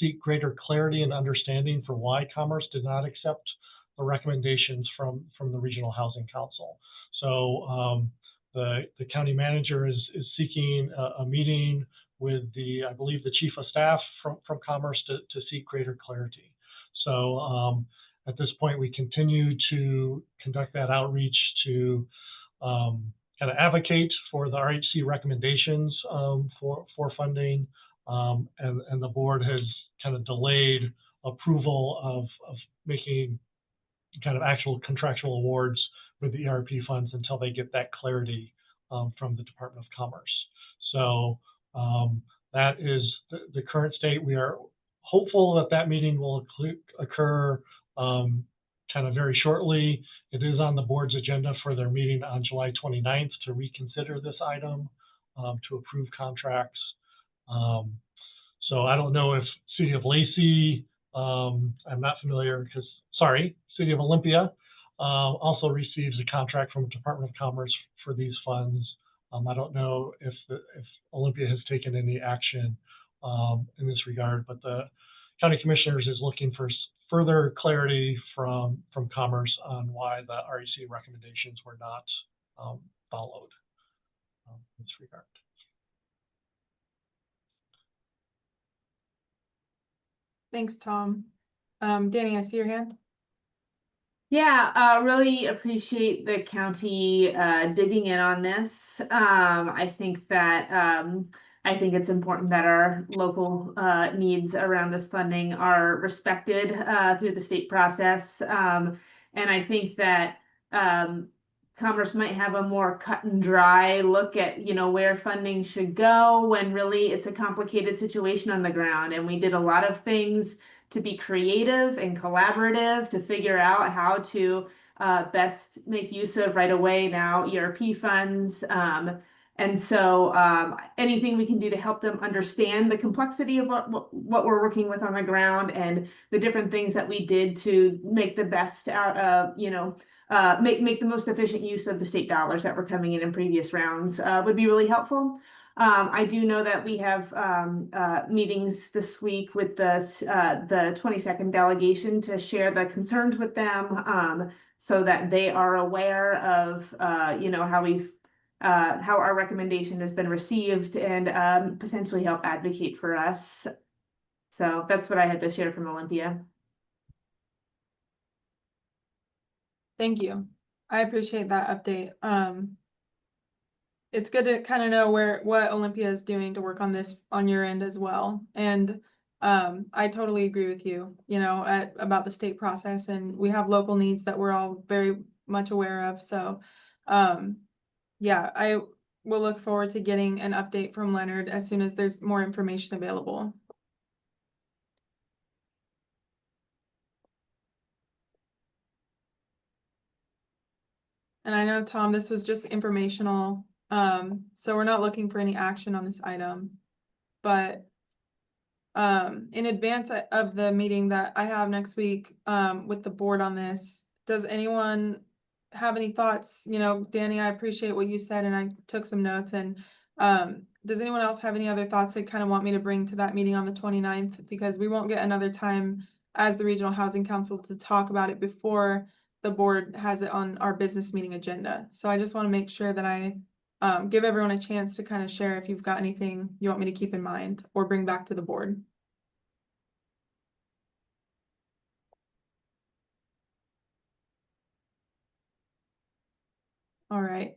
seek greater clarity and understanding for why Commerce did not accept the recommendations from the Regional Housing Council. So the county manager is seeking a meeting with I believe the chief of staff from Commerce to seek greater clarity. So at this point, we continue to conduct that outreach to kind of advocate for the RHC recommendations for funding, and the board has kind of delayed approval of making kind of actual contractual awards with the ERP funds until they get that clarity from the Department of Commerce. So that is the current state. We are hopeful that that meeting will occur kind of very shortly. It is on the board's agenda for their meeting on July 29th to reconsider this item, to approve contracts. So I don't know if City of Lacey, I'm not familiar because, sorry, City of Olympia also receives a contract from the Department of Commerce for these funds. I don't know if Olympia has taken any action in this regard, but the County Commissioners is looking for further clarity from Commerce on why the REC recommendations were not followed in this regard. Thanks, Tom. Danny, I see your hand. Yeah, really appreciate the county digging in on this. I think it's important that our local needs around this funding are respected through the state process. And I think that Commerce might have a more cut and dry look at, where funding should go when really it's a complicated situation on the ground. And we did a lot of things to be creative and collaborative to figure out how to best make use of right away now ERP funds. And so anything we can do to help them understand the complexity of what we're working with on the ground and the different things that we did to make the best out of, make the most efficient use of the state dollars that were coming in previous rounds would be really helpful. I do know that we have meetings this week with the 22nd delegation to share the concerns with them so that they are aware of how our recommendation has been received and potentially help advocate for us. So that's what I had to share from Olympia. Thank you. I appreciate that update. It's good to kind of know what Olympia is doing to work on this on your end as well. And I totally agree with you, about the state process, and we have local needs that we're all very much aware of. So yeah, I will look forward to getting an update from Leonard as soon as there's more information available. And I know, Tom, this was just informational So we're not looking for any action on this item. But in advance of the meeting that I have next week with the board on this, does anyone have any thoughts? You know, Danny, I appreciate what you said and I took some notes. And does anyone else have any other thoughts they kind of want me to bring to that meeting on the 29th? Because we won't get another time as the Regional Housing Council to talk about it before the board has it on our business meeting agenda. So I just want to make sure that I give everyone a chance to kind of share if you've got anything you want me to keep in mind or bring back to the board. All right.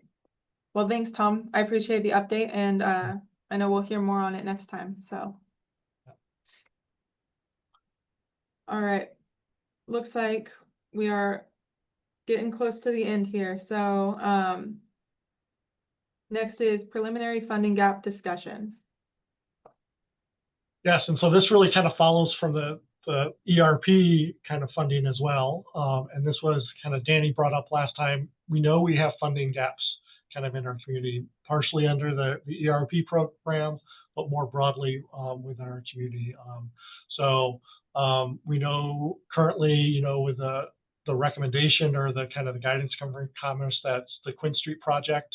Well, thanks, Tom. I appreciate the update and I know we'll hear more on it next time, so. All right. Looks like we are getting close to the end here, so next is preliminary funding gap discussion. Yes, and so this really kind of follows from the ERP kind of funding as well. And this was kind of Danny brought up last time. We know we have funding gaps kind of in our community, partially under the ERP program, but more broadly within our community. So we know currently, you know, with the recommendation or the kind of the guidance from Commerce that the Quinn Street project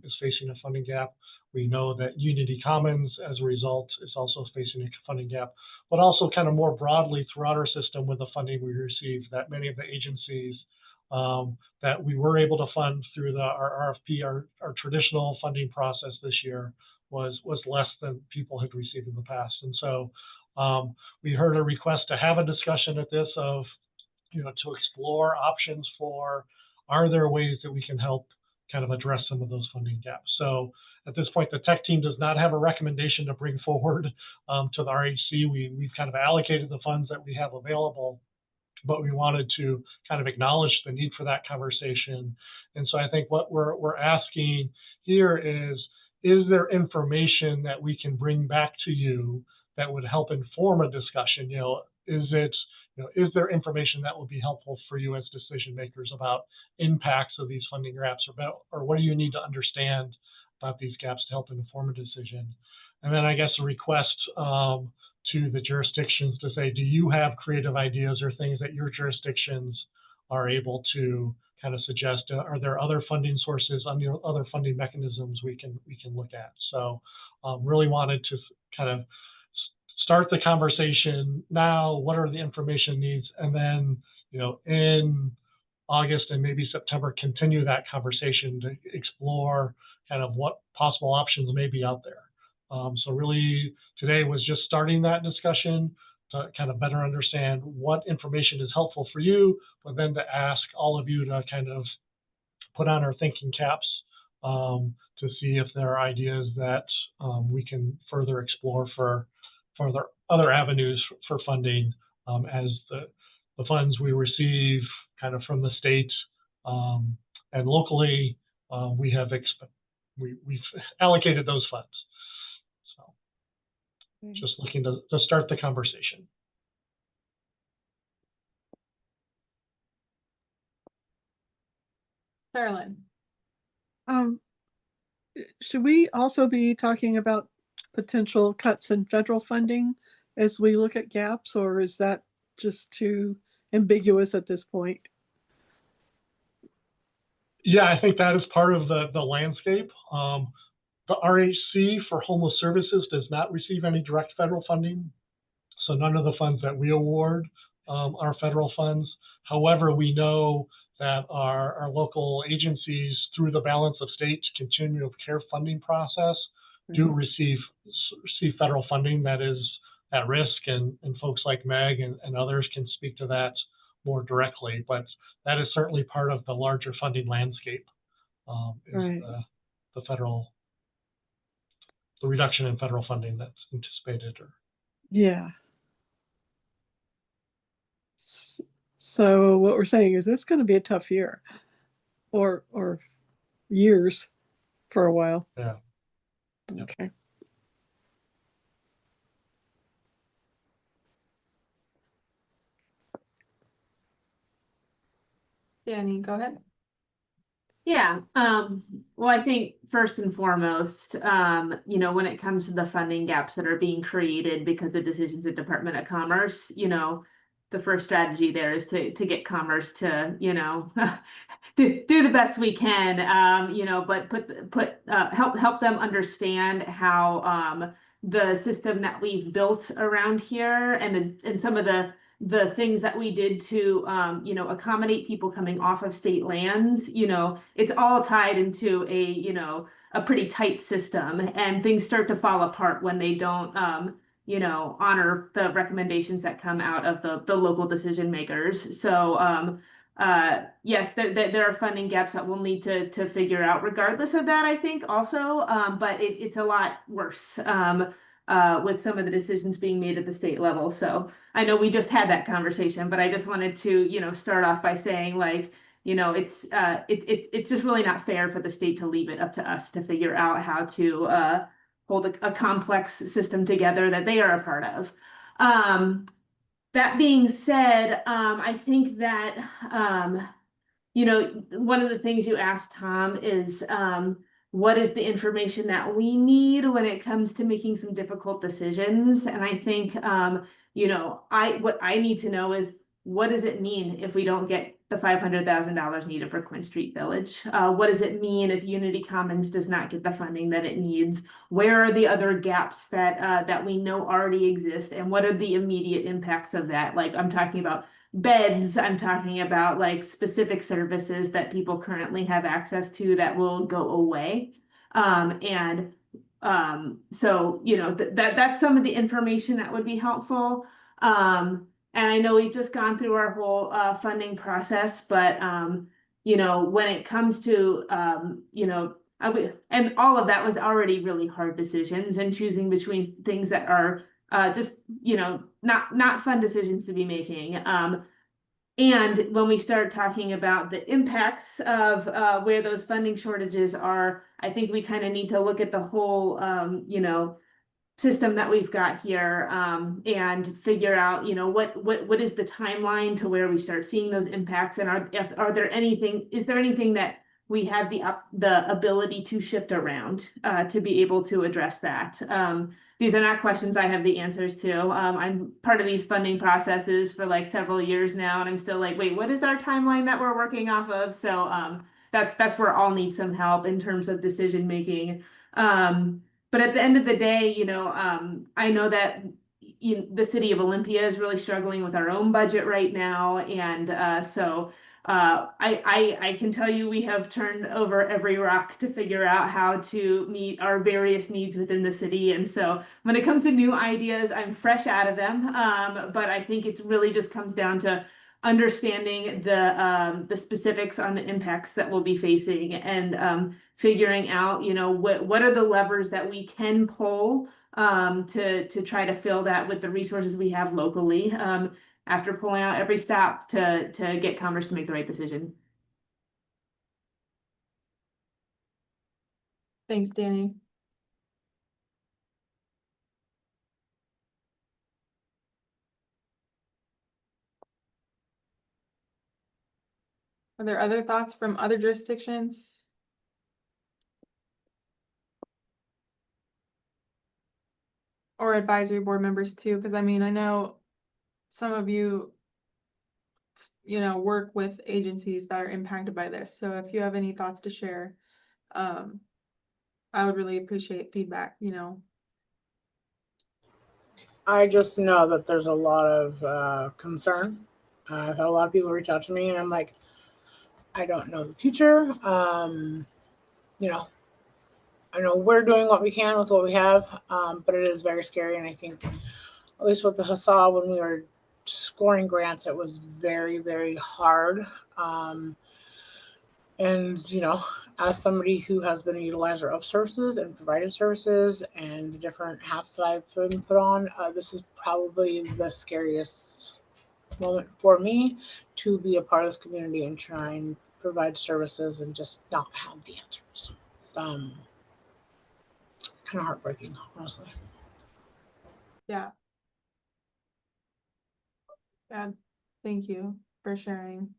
is facing a funding gap. We know that Unity Commons, as a result, is also facing a funding gap, but also kind of more broadly throughout our system with the funding we receive, that many of the agencies that we were able to fund through our RFP, our traditional funding process this year was less than people had received in the past. And so we heard a request to have a discussion at this of, you know, to explore options for, are there ways that we can help kind of address some of those funding gaps. So at this point, the tech team does not have a recommendation to bring forward to the RHC. We've kind of allocated the funds that we have available, but we wanted to kind of acknowledge the need for that conversation. And so I think what we're asking here is there information that we can bring back to you that would help inform a discussion? You know, is there information that will be helpful for you as decision makers about impacts of these funding gaps, or what do you need to understand about these gaps to help inform a decision? And then I guess a request to the jurisdictions to say, do you have creative ideas or things that your jurisdictions are able to kind of suggest? Are there other funding sources, other funding mechanisms we can look at? So really wanted to kind of start the conversation now. What are the information needs? And then, you know, in August and maybe September, continue that conversation to explore kind of what possible options may be out there. So really today was just starting that discussion to kind of better understand what information is helpful for you, but then to ask all of you to kind of put on our thinking caps to see if there are ideas that we can further explore for other avenues for funding as the funds we receive kind of from the state and locally, we've allocated those funds. So just looking to start the conversation. Carolyn. Should we also be talking about potential cuts in federal funding as we look at gaps, or is that just too ambiguous at this point? Yeah, I think that is part of the landscape. The RHC for homeless services does not receive any direct federal funding. So none of the funds that we award are federal funds. However, we know that our local agencies, through the balance of states continuum of care funding process, do receive federal funding that is at risk, and folks like Meg and others can speak to that more directly. But that is certainly part of the larger funding landscape, is the reduction in federal funding that's anticipated. Yeah. So what we're saying is this is going to be a tough year, or years for a while. Yeah. Okay. Danny, go ahead. Yeah, well, I think first and foremost, when it comes to the funding gaps that are being created because of decisions at Department of Commerce, the first strategy there is to get Commerce to, do the best we can, but help them understand how the system that we've built around here and some of the things that we did to accommodate people coming off of state lands, it's all tied into a pretty tight system, and things start to fall apart when they don't honor the recommendations that come out of the local decision makers. So yes, there are funding gaps that we'll need to figure out regardless of that, I think also, but it's a lot worse with some of the decisions being made at the state level. So I know we just had that conversation, but I just wanted to, start off by saying like, it's just really not fair for the state to leave it up to us to figure out how to hold a complex system together that they are a part of. That being said, I think that one of the things you asked, Tom, is what is the information that we need when it comes to making some difficult decisions? And I think, what I need to know is what does it mean if we don't get the $500,000 needed for Quinn Street Village? What does it mean if Unity Commons does not get the funding that it needs? Where are the other gaps that we know already exist? And what are the immediate impacts of that? Like I'm talking about beds, I'm talking about like specific services that people currently have access to that will go away. So that's some of the information that would be helpful. And I know we've just gone through our whole funding process, but when it comes to and all of that was already really hard decisions and choosing between things that are just not fun decisions to be making. And when we start talking about the impacts of where those funding shortages are, I think we kind of need to look at the whole system that we've got here and figure out what is the timeline to where we start seeing those impacts, and is there anything that we have the ability to shift around to be able to address that. These are not questions I have the answers to. I'm part of these funding processes for like several years now, and I'm still like, wait, what is our timeline that we're working off of? So that's where I'll need some help in terms of decision making. But at the end of the day, I know that the city of Olympia is really struggling with our own budget right now, and so I can tell you we have turned over every rock to figure out how to meet our various needs within the city. And so when it comes to new ideas, I'm fresh out of them. But I think it really just comes down to understanding the specifics on the impacts that we'll be facing, and figuring out, what are the levers that we can pull to try to fill that with the resources we have locally. After pulling out every stop to get Commerce to make the right decision. Thanks, Danny. Are there other thoughts from other jurisdictions? Or advisory board members too, because I mean, I know some of you, work with agencies that are impacted by this. So if you have any thoughts to share, I would really appreciate feedback, I just know that there's a lot of concern. I've had a lot of people reach out to me, and I'm like, I don't know the future. I know we're doing what we can with what we have, but it is very scary. And I think, at least with the HASA, when we were scoring grants, it was very, very hard. And, as somebody who has been a utilizer of services and provided services and the different hats that I've been put on, this is probably the scariest moment for me to be a part of this community and try and provide services and just not have the answers. It's kind of heartbreaking, honestly. Yeah. Yeah, thank you for sharing.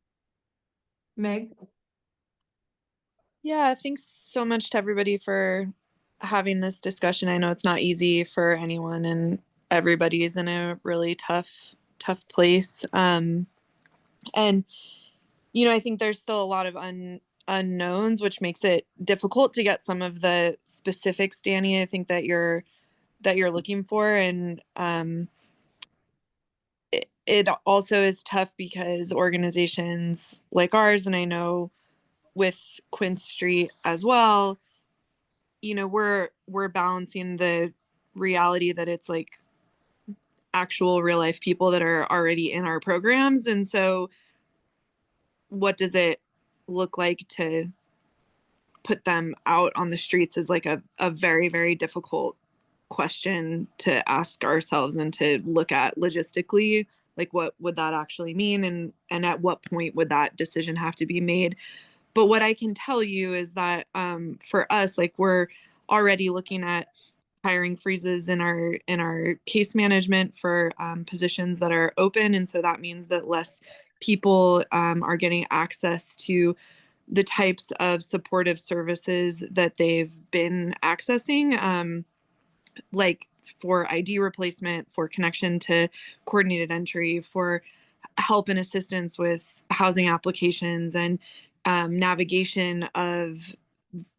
Meg? Yeah, thanks so much to everybody for having this discussion. I know it's not easy for anyone and everybody's in a really tough place. And I think there's still a lot of unknowns, which makes it difficult to get some of the specifics, Danny, I think that you're looking for. And it also is tough because organizations like ours, and I know with Quinn Street as well, we're balancing the reality that it's like actual real life people that are already in our programs. And so what does it look like to put them out on the streets is like a very, very difficult question to ask ourselves and to look at logistically, like what would that actually mean, and at what point would that decision have to be made. But what I can tell you is that for us, like we're already looking at hiring freezes in our case management for positions that are open, and so that means that less people are getting access to the types of supportive services that they've been accessing, like for ID replacement, for connection to coordinated entry, for help and assistance with housing applications, and navigation of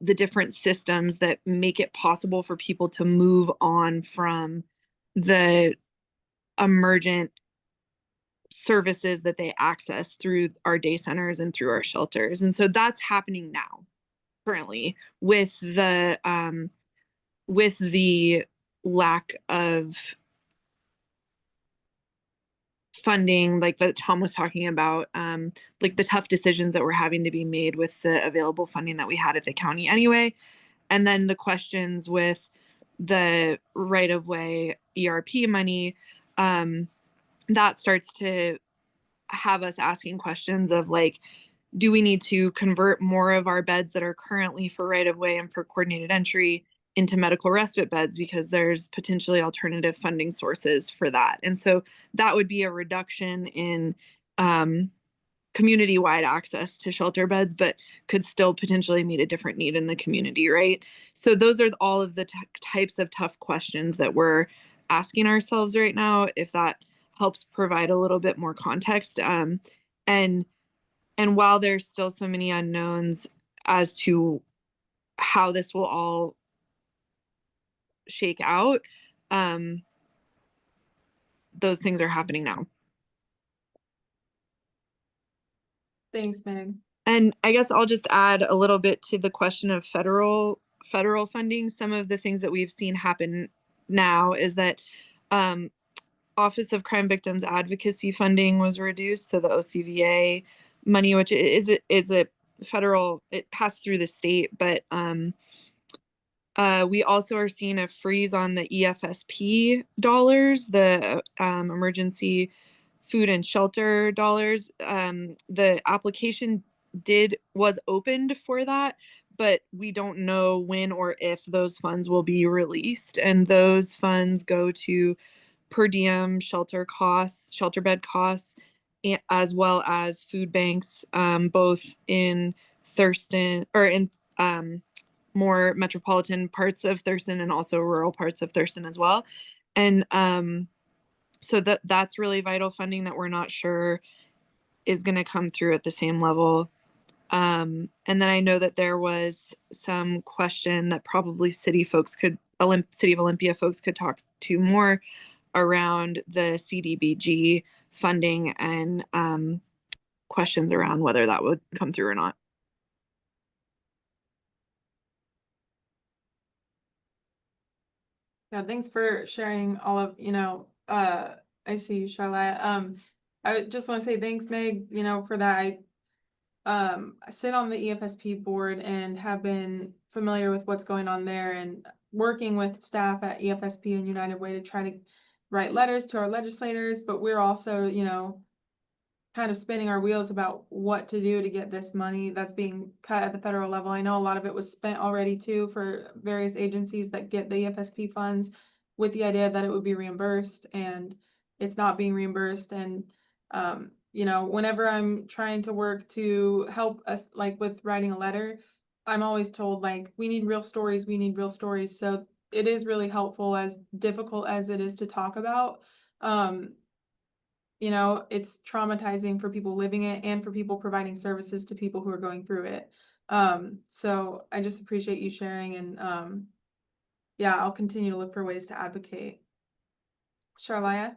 the different systems that make it possible for people to move on from the emergent services that they access through our day centers and through our shelters. And so that's happening now currently with the lack of funding, like that Tom was talking about, like the tough decisions that were having to be made with the available funding that we had at the county anyway. And then the questions with the right of way ERP money, that starts to have us asking questions of like, do we need to convert more of our beds that are currently for right of way and for coordinated entry into medical respite beds, because there's potentially alternative funding sources for that. And so that would be a reduction in community-wide access to shelter beds, but could still potentially meet a different need in the community, right? So those are all of the types of tough questions that we're asking ourselves right now, if that helps provide a little bit more context. And while there's still so many unknowns as to how this will all shake out, those things are happening now. Thanks, Meg. And I guess I'll just add a little bit to the question of federal funding. Some of the things that we've seen happen now is that Office of Crime Victims Advocacy funding was reduced. So the OCVA money, which is a federal, it passed through the state, but we also are seeing a freeze on the EFSP dollars, the emergency food and shelter dollars. The application was opened for that, but we don't know when or if those funds will be released. And those funds go to per diem shelter costs, shelter bed costs, as well as food banks, both in Thurston or in more metropolitan parts of Thurston and also rural parts of Thurston as well. And so that's really vital funding that we're not sure is going to come through at the same level. And then I know that there was some question that probably City of Olympia folks could talk to more around the CDBG funding and questions around whether that would come through or not. Yeah, thanks for sharing all of, I see you, Charlotte. I just want to say thanks, Meg, for that. I sit on the EFSP board and have been familiar with what's going on there and working with staff at EFSP and United Way to try to write letters to our legislators, but we're also, kind of spinning our wheels about what to do to get this money that's being cut at the federal level. I know a lot of it was spent already too for various agencies that get the EFSP funds with the idea that it would be reimbursed, and it's not being reimbursed. And whenever I'm trying to work to help us, like with writing a letter, I'm always told like, we need real stories, we need real stories. So it is really helpful, as difficult as it is to talk about. You know, it's traumatizing for people living it and for people providing services to people who are going through it. So I just appreciate you sharing, and yeah, I'll continue to look for ways to advocate. Charlia?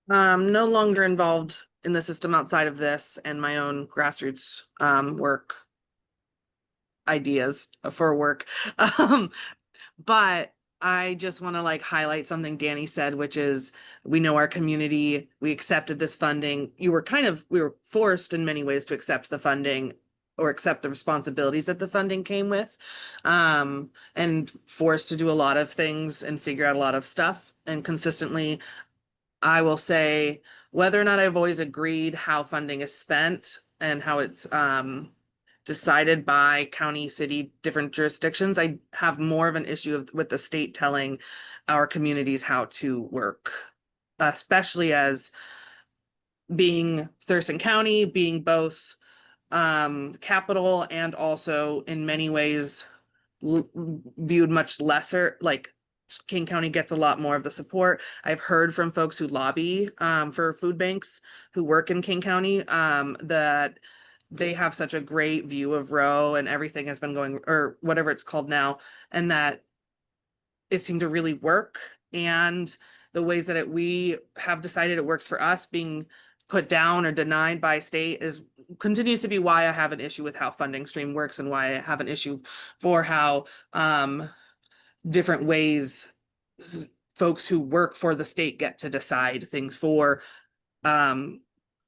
No longer involved in the system outside of this and my own grassroots work ideas for work. Um, but I just want to like highlight something Danny said, which is we know our community, we accepted this funding. We were forced in many ways to accept the funding or accept the responsibilities that the funding came with, and forced to do a lot of things and figure out a lot of stuff. And consistently, I will say, whether or not I've always agreed how funding is spent and how it's decided by county, city, different jurisdictions, I have more of an issue with the state telling our communities how to work, especially as being Thurston County, being both capital and also in many ways viewed much lesser. Like King County gets a lot more of the support. I've heard from folks who lobby for food banks who work in King County that they have such a great view of Roe and everything has been going, or whatever it's called now, and that it seemed to really work. And the ways that we have decided it works for us, being put down or denied by state, continues to be why I have an issue with how funding stream works and why I have an issue for how different ways folks who work for the state get to decide things for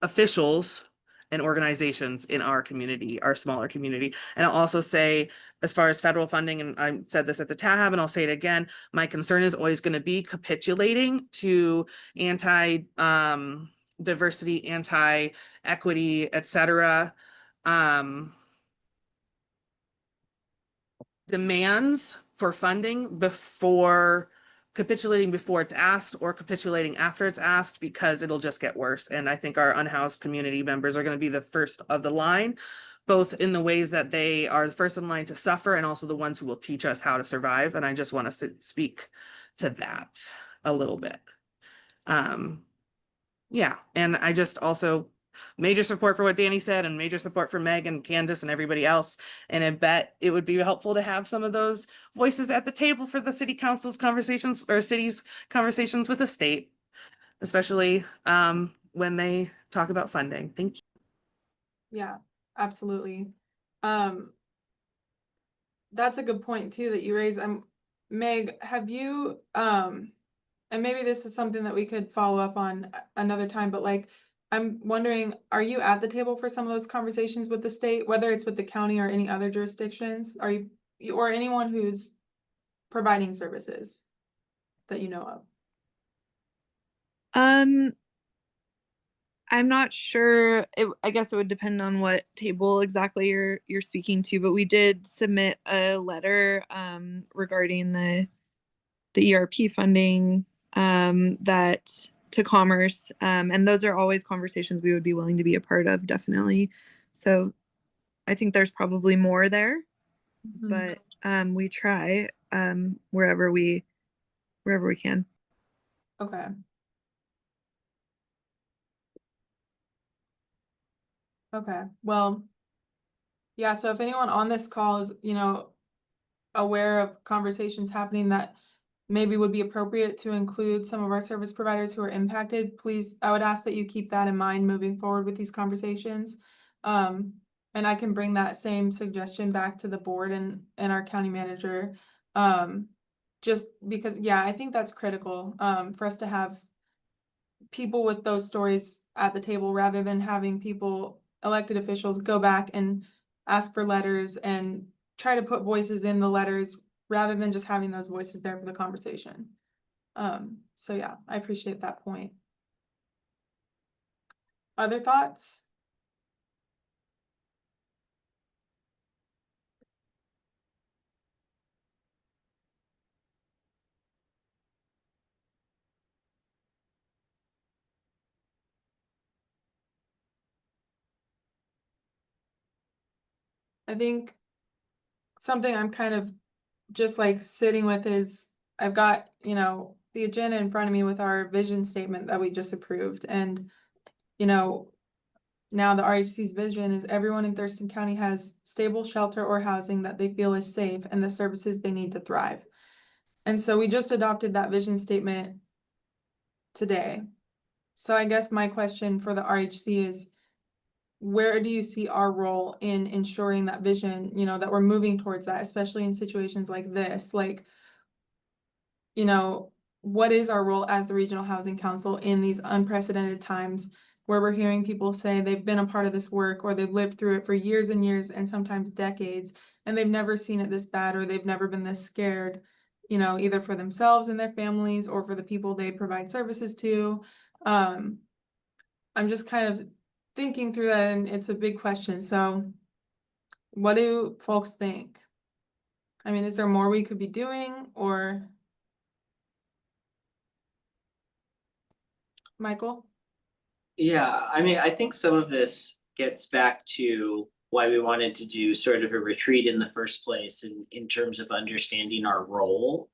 officials and organizations in our community, our smaller community. And I'll also say, as far as federal funding, and I said this at the tab and I'll say it again, my concern is always going to be capitulating to diversity, anti-equity, etc. Demands for funding capitulating before it's asked or capitulating after it's asked, because it'll just get worse. And I think our unhoused community members are going to be the first of the line, both in the ways that they are the first in line to suffer and also the ones who will teach us how to survive. And I just want to speak to that a little bit. Yeah, and I just also major support for what Danny said and major support for Meg and Candace and everybody else. And I bet it would be helpful to have some of those voices at the table for the city council's conversations or city's conversations with the state, especially when they talk about funding. Thank you. Yeah, absolutely. That's a good point too that you raise. Meg, have you and maybe this is something that we could follow up on another time, but like, I'm wondering, are you at the table for some of those conversations with the state, whether it's with the county or any other jurisdictions? Are you, or anyone who's providing services that you know of? I'm not sure. I guess it would depend on what table exactly you're speaking to, but we did submit a letter regarding the ERP funding that to Commerce, and those are always conversations we would be willing to be a part of, definitely. So I think there's probably more there, but we try wherever we can. Okay. Okay, well, yeah, so if anyone on this call is, you know, aware of conversations happening that maybe would be appropriate to include some of our service providers who are impacted, please, I would ask that you keep that in mind moving forward with these conversations. And I can bring that same suggestion back to the board and our county manager. Just because, yeah, I think that's critical, for us to have people with those stories at the table rather than having people, elected officials, go back and ask for letters and try to put voices in the letters rather than just having those voices there for the conversation. So yeah, I appreciate that point. Other thoughts? I think something I'm kind of just like sitting with is I've got, the agenda in front of me with our vision statement that we just approved. And, now the RHC's vision is everyone in Thurston County has stable shelter or housing that they feel is safe and the services they need to thrive. And so we just adopted that vision statement today. So I guess my question for the RHC is, where do you see our role in ensuring that vision, that we're moving towards that, especially in situations like this? Like, what is our role as the Regional Housing Council in these unprecedented times where we're hearing people say they've been a part of this work or they've lived through it for years and years and sometimes decades, and they've never seen it this bad or they've never been this scared, either for themselves and their families or for the people they provide services to. I'm just kind of thinking through that, and it's a big question. So what do folks think? I mean, is there more we could be doing, or Michael? Yeah, I mean, I think some of this gets back to why we wanted to do sort of a retreat in the first place in terms of understanding our role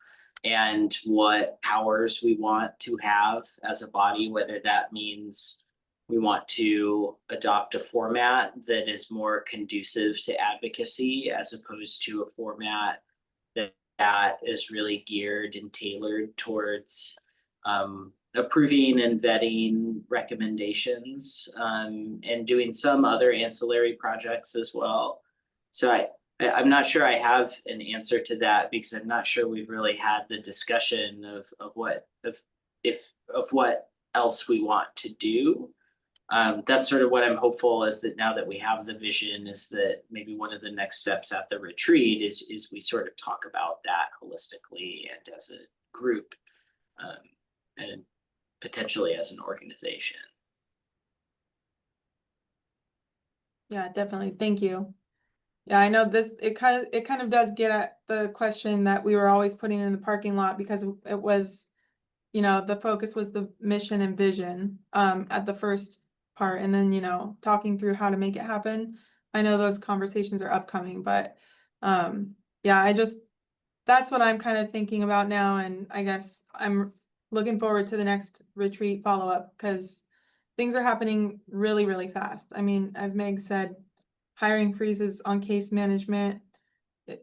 and what powers we want to have as a body, whether that means we want to adopt a format that is more conducive to advocacy as opposed to a format that is really geared and tailored towards approving and vetting recommendations, and doing some other ancillary projects as well. So I'm not sure I have an answer to that because I'm not sure we've really had the discussion of what else we want to do. That's sort of what I'm hopeful is that now that we have the vision is that maybe one of the next steps at the retreat is we sort of talk about that holistically and as a group, and potentially as an organization. Yeah, definitely. Thank you. Yeah, I know this, it kind of does get at the question that we were always putting in the parking lot because it was, the focus was the mission and vision at the first part, and then, talking through how to make it happen. I know those conversations are upcoming, but yeah, that's what I'm kind of thinking about now, and I guess I'm looking forward to the next retreat follow-up because things are happening really, really fast. I mean, as Meg said, hiring freezes on case management,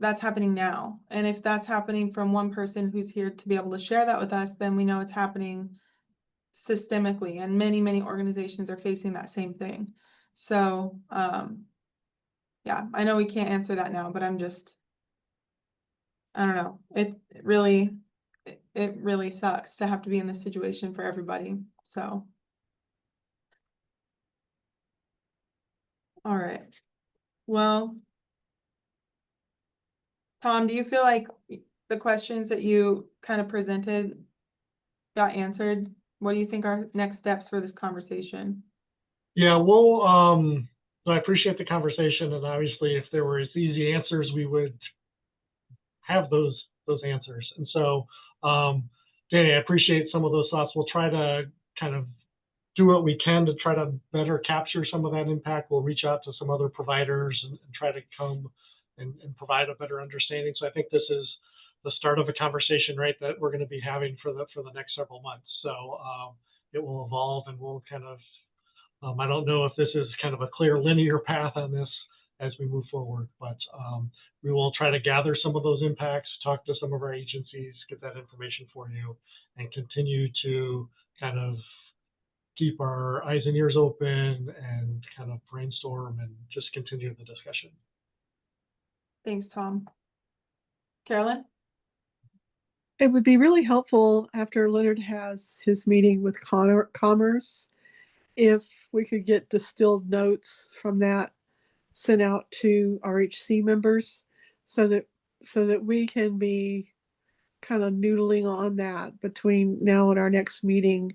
that's happening now. And if that's happening from one person who's here to be able to share that with us, then we know it's happening systemically, and many, many organizations are facing that same thing. So, yeah, I know we can't answer that now, but I don't know. It really sucks to have to be in this situation for everybody. So. All right. Well, Tom, do you feel like the questions that you kind of presented got answered? What do you think are next steps for this conversation? Yeah, so I appreciate the conversation, and obviously if there were easy answers, we would have those answers. And so, Danny, I appreciate some of those thoughts. We'll try to kind of do what we can to try to better capture some of that impact. We'll reach out to some other providers and try to come and provide a better understanding. So I think this is the start of a conversation, right, that we're going to be having for the next several months. So it will evolve, and we'll kind of, I don't know if this is kind of a clear linear path on this as we move forward, but we will try to gather some of those impacts, talk to some of our agencies, get that information for you, and continue to kind of keep our eyes and ears open and kind of brainstorm and just continue the discussion. Thanks, Tom. Carolyn? It would be really helpful after Leonard has his meeting with Commerce if we could get distilled notes from that sent out to RHC members so that we can be kind of noodling on that between now and our next meeting.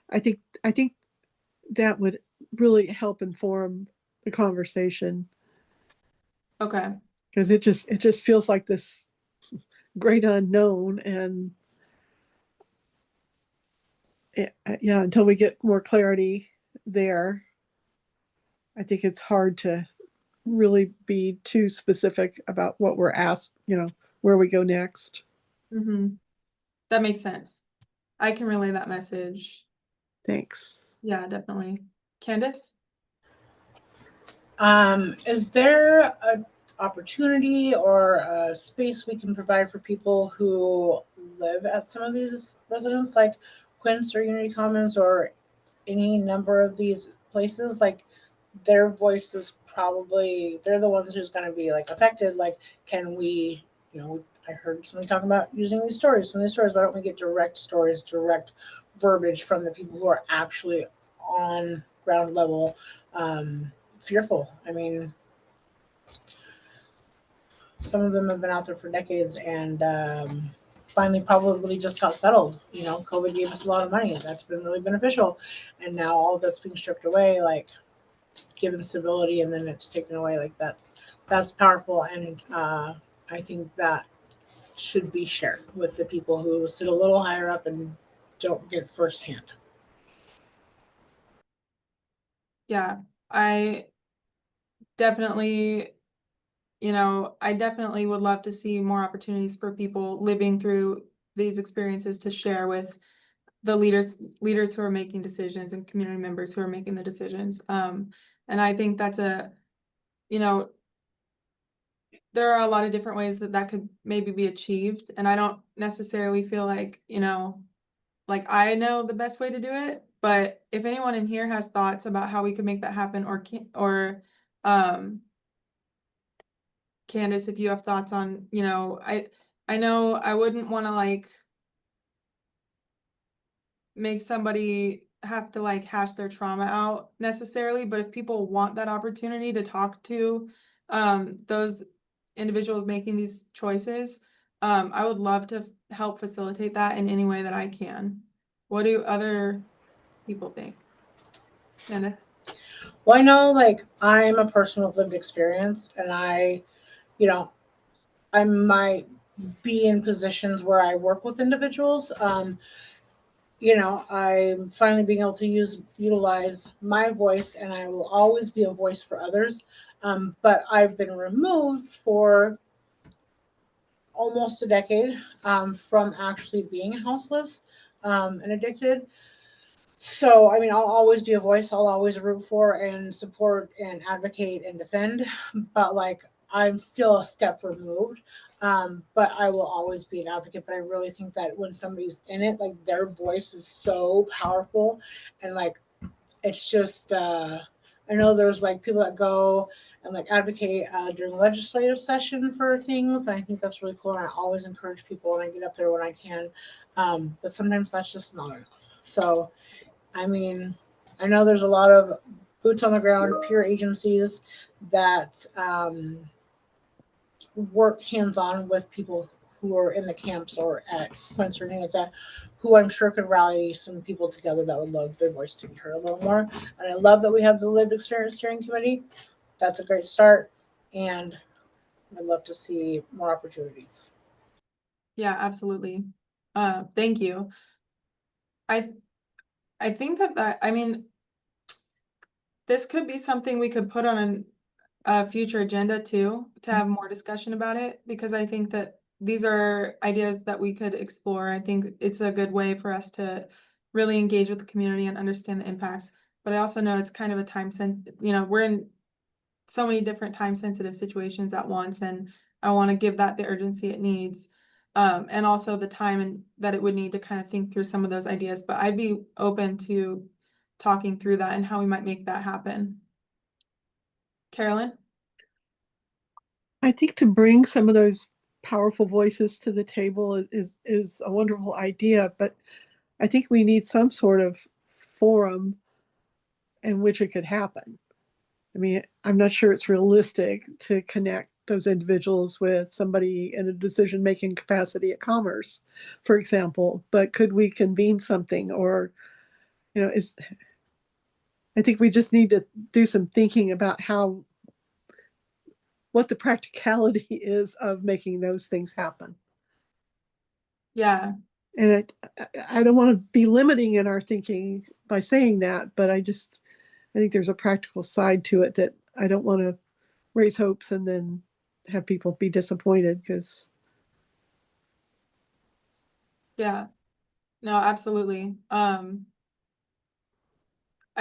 I think that would really help inform the conversation. Okay. Because it just feels like this great unknown, and yeah, until we get more clarity there, I think it's hard to really be too specific about what we're asked, where we go next. That makes sense. I can relay that message. Thanks. Yeah, definitely. Candace? Is there a opportunity or a space we can provide for people who live at some of these residences, like Quince or Unity Commons or any number of these places? Like, their voice is probably, they're the ones who's going to be like affected. Like, can we, I heard somebody talking about using these stories. Why don't we get direct stories, direct verbiage from the people who are actually on ground level, fearful? I mean, some of them have been out there for decades and finally probably just got settled. COVID gave us a lot of money. That's been really beneficial. And now all of that's being stripped away, like given stability, and then it's taken away like that. That's powerful. And I think that should be shared with the people who sit a little higher up and don't get firsthand. Yeah, I definitely would love to see more opportunities for people living through these experiences to share with the leaders who are making decisions and community members who are making the decisions. And I think that's there are a lot of different ways that could maybe be achieved. And I don't necessarily feel like, like I know the best way to do it, but if anyone in here has thoughts about how we could make that happen, or Candace, if you have thoughts on, I know I wouldn't want to like make somebody have to like hash their trauma out necessarily, but if people want that opportunity to talk to those individuals making these choices, I would love to help facilitate that in any way that I can. What do other people think? Candace? Well, I know, like, I'm a person with lived experience, and I might be in positions where I work with individuals. I'm finally being able to utilize my voice, and I will always be a voice for others. But I've been removed for almost a decade from actually being houseless and addicted. So, I mean, I'll always be a voice. I'll always root for and support and advocate and defend. But like, I'm still a step removed. But I will always be an advocate. But I really think that when somebody's in it, like, their voice is so powerful. And like, it's just, I know there's like people that go and like advocate during legislative session for things. And I think that's really cool. And I always encourage people, and I get up there when I can. But sometimes that's just not enough. So, I mean, I know there's a lot of boots on the ground, peer agencies that work hands-on with people who are in the camps or at Quince or anything like that, who I'm sure could rally some people together that would love their voice to be heard a little more. And I love that we have the Lived Experience Steering Committee. That's a great start, and I'd love to see more opportunities. Yeah, absolutely. Thank you. I think that I mean, this could be something we could put on a future agenda too, to have more discussion about it, because I think that these are ideas that we could explore. I think it's a good way for us to really engage with the community and understand the impacts. But I also know it's kind of a we're in so many different time sensitive situations at once, and I want to give that the urgency it needs. And also the time and that it would need to kind of think through some of those ideas. But I'd be open to talking through that and how we might make that happen. Carolyn? I think to bring some of those powerful voices to the table is a wonderful idea, but I think we need some sort of forum in which it could happen. I mean, I'm not sure it's realistic to connect those individuals with somebody in a decision-making capacity at Commerce, for example, but could we convene something, or, I think we just need to do some thinking about what the practicality is of making those things happen. Yeah. And I don't want to be limiting in our thinking by saying that, but I think there's a practical side to it that I don't want to raise hopes and then have people be disappointed because Yeah, no, absolutely. I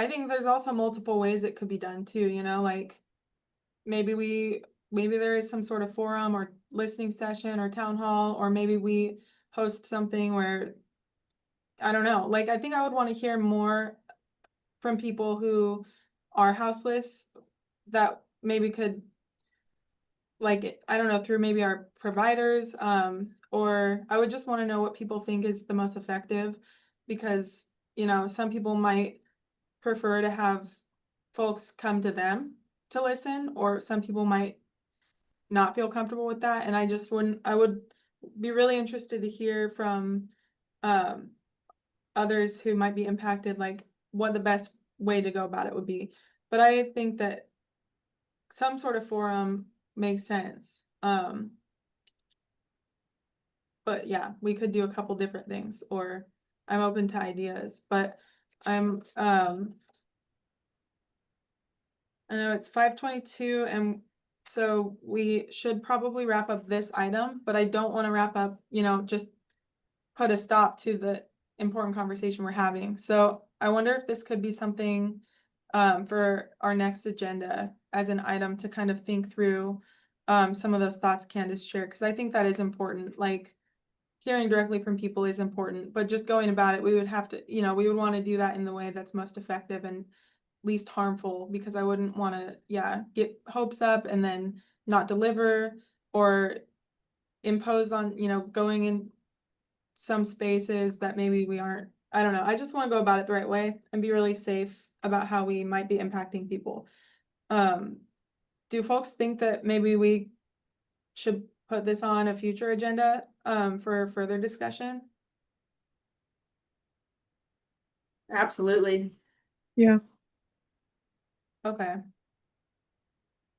think there's also multiple ways it could be done too, you know, like maybe there is some sort of forum or listening session or town hall, or maybe we host something where, I don't know, like I think I would want to hear more from people who are houseless that maybe could, like, I don't know, through maybe our providers, or I would just want to know what people think is the most effective, because, you know, some people might prefer to have folks come to them to listen, or some people might not feel comfortable with that. And I would be really interested to hear from um others who might be impacted, like what the best way to go about it would be. But I think that some sort of forum makes sense. But yeah, we could do a couple different things, or I'm open to ideas, but I'm I know it's 5:22, and so we should probably wrap up this item, but I don't want to wrap up, you know, just put a stop to the important conversation we're having. So I wonder if this could be something for our next agenda as an item to kind of think through some of those thoughts Candace shared, because I think that is important. Like hearing directly from people is important, but just going about it, we would have to, you know, we would want to do that in the way that's most effective and least harmful, because I wouldn't want to, yeah, get hopes up and then not deliver, or impose on, you know, going in some spaces that maybe we aren't. I don't know. I just want to go about it the right way and be really safe about how we might be impacting people. Do folks think that maybe we should put this on a future agenda for further discussion? Absolutely. yeah. Okay.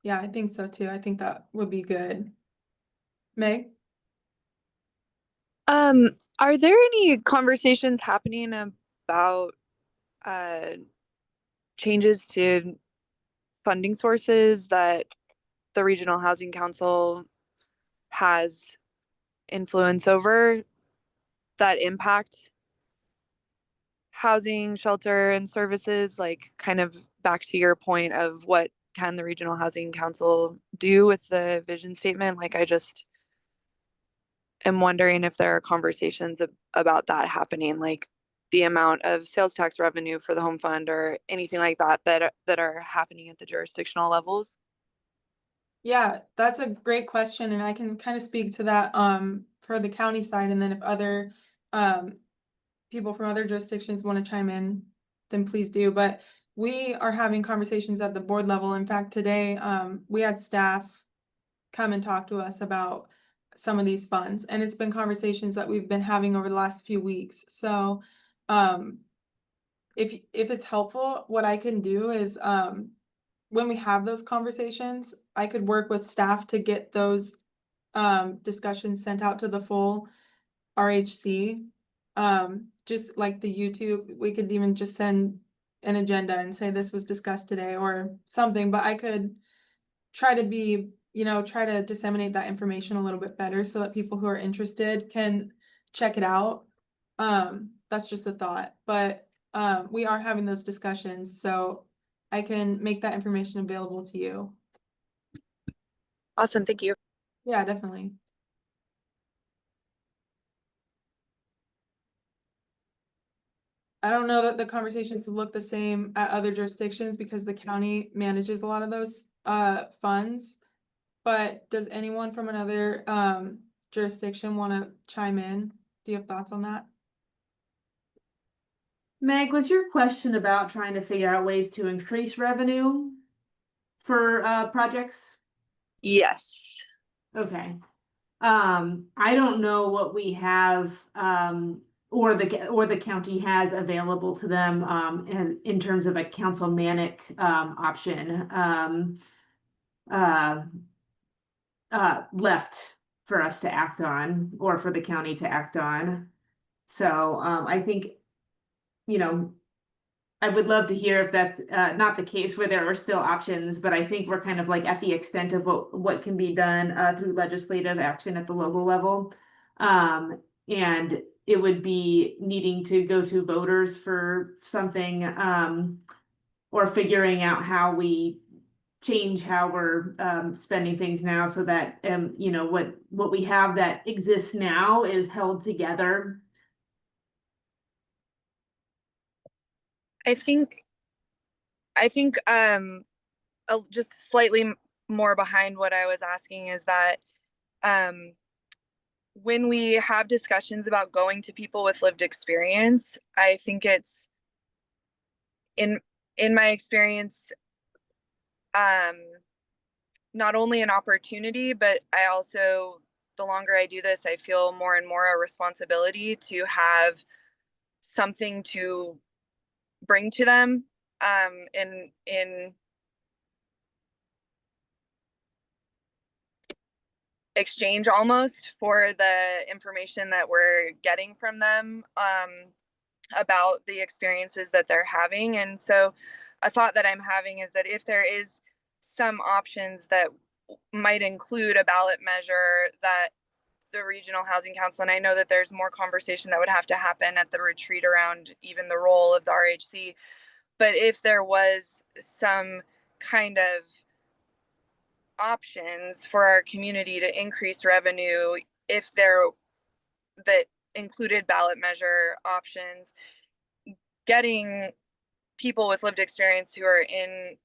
Yeah, I think so too. I think that would be good. Meg? Are there any conversations happening about changes to funding sources that the Regional Housing Council has influence over that impact housing, shelter, and services? Like, kind of back to your point of what can the Regional Housing Council do with the vision statement? Like, I just am wondering if there are conversations about that happening, like the amount of sales tax revenue for the home fund or anything like that that are happening at the jurisdictional levels. Yeah, that's a great question, and I can kind of speak to that for the county side, and then if other people from other jurisdictions want to chime in, then please do. But we are having conversations at the board level. In fact, today we had staff come and talk to us about some of these funds, and it's been conversations that we've been having over the last few weeks. So if it's helpful, what I can do is when we have those conversations, I could work with staff to get those discussions sent out to the full RHC. Just like the YouTube, we could even just send an agenda and say this was discussed today or something, but I could try to be, you know, try to disseminate that information a little bit better so that people who are interested can check it out. That's just a thought, but we are having those discussions, so I can make that information available to you. Awesome, thank you. Yeah, definitely. I don't know that the conversations look the same at other jurisdictions because the county manages a lot of those funds. But does anyone from another jurisdiction want to chime in? Do you have thoughts on that? Meg, was your question about trying to figure out ways to increase revenue for projects? Yes. Okay. I don't know what we have or the county has available to them in terms of a council manic option left for us to act on or for the county to act on. So I think, you know, I would love to hear if that's not the case where there are still options, but I think we're kind of like at the extent of what can be done through legislative action at the local level. And it would be needing to go to voters for something or figuring out how we change how we're spending things now so that you know what we have that exists now is held together. I think just slightly more behind what I was asking is that when we have discussions about going to people with lived experience, I think it's in my experience not only an opportunity, but I also, the longer I do this, I feel more and more a responsibility to have something to bring to them in exchange almost for the information that we're getting from them about the experiences that they're having. And so a thought that I'm having is that if there is some options that might include a ballot measure that the Regional Housing Council, and I know that there's more conversation that would have to happen at the retreat around even the role of the RHC, but if there was some kind of options for our community to increase revenue, if there that included ballot measure options, getting people with lived experience who are in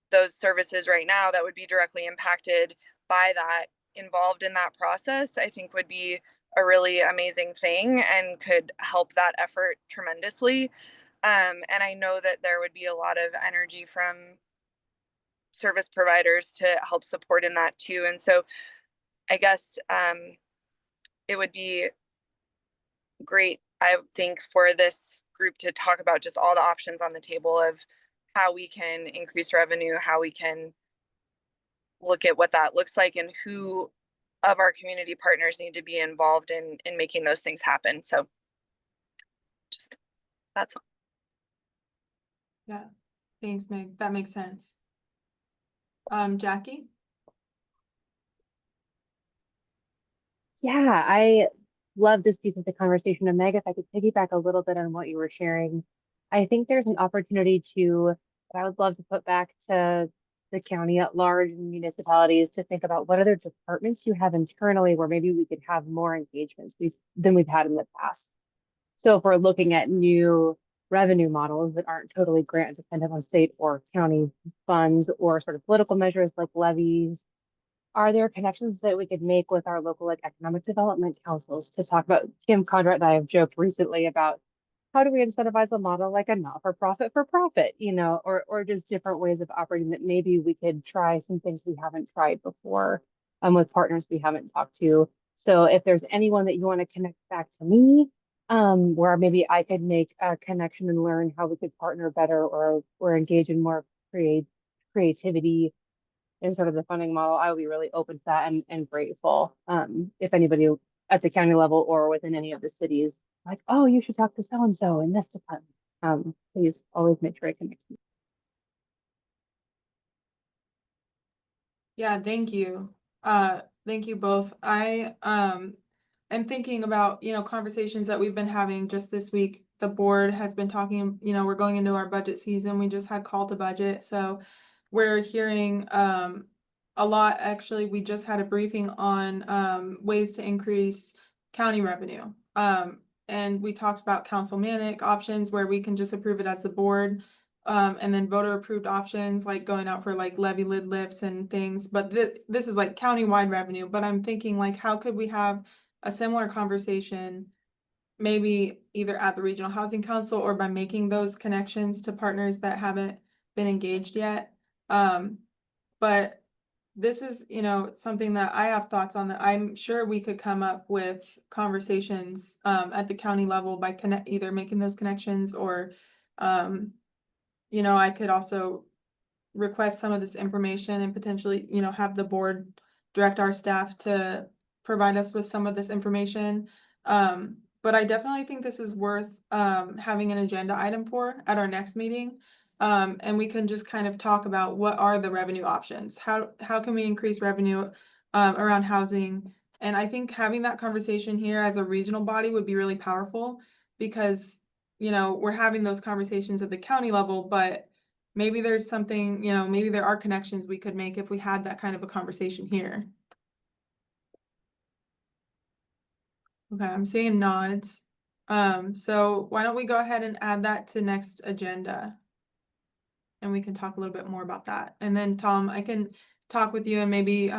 those services right now that would be directly impacted by that involved in that process, I think would be a really amazing thing and could help that effort tremendously. And I know that there would be a lot of energy from service providers to help support in that too. And so I guess it would be great, I think, for this group to talk about just all the options on the table of how we can increase revenue, how we can look at what that looks like, and who of our community partners need to be involved in making those things happen. So just that's all. Yeah, thanks, Meg. That makes sense. Jackie? Yeah, I love this piece of the conversation. And Meg, if I could piggyback a little bit on what you were sharing, I think there's an opportunity that I would love to put back to the county at large and municipalities to think about what other departments you have internally where maybe we could have more engagements than we've had in the past. So if we're looking at new revenue models that aren't totally grant dependent on state or county funds or sort of political measures like levies, are there connections that we could make with our local like economic development councils to talk about? Kim Conrad and I have joked recently about how do we incentivize a model like a not-for-profit for profit, you know, or just different ways of operating that maybe we could try some things we haven't tried before with partners we haven't talked to. So if there's anyone that you want to connect back to me, where maybe I could make a connection and learn how we could partner better or engage in more creativity in sort of the funding model, I would be really open to that and grateful. If anybody at the county level or within any of the cities, like, oh, you should talk to so-and-so in this department. Please always make sure I connect you. Yeah, thank you. Thank you both. I am thinking about, conversations that we've been having just this week. The board has been talking, we're going into our budget season. We just had call to budget. So we're hearing a lot. Actually, we just had a briefing on ways to increase county revenue. And we talked about councilmanic options where we can just approve it as the board. And then voter approved options like going out for like levy lid lifts and things. But this is like county-wide revenue. But I'm thinking like, how could we have a similar conversation maybe either at the Regional Housing Council or by making those connections to partners that haven't been engaged yet? But this is, something that I have thoughts on that I'm sure we could come up with conversations at the county level by either making those connections or I could also request some of this information and potentially, have the board direct our staff to provide us with some of this information. But but I definitely think this is worth having an agenda item for at our next meeting. And we can just kind of talk about what are the revenue options? How can we increase revenue around housing? And I think having that conversation here as a regional body would be really powerful because, you know, we're having those conversations at the county level, but maybe there's something, you know, maybe there are connections we could make if we had that kind of a conversation here. Okay, I'm seeing nods. So why don't we go ahead and add that to next agenda? And we can talk a little bit more about that. And then Tom, I can talk with you and maybe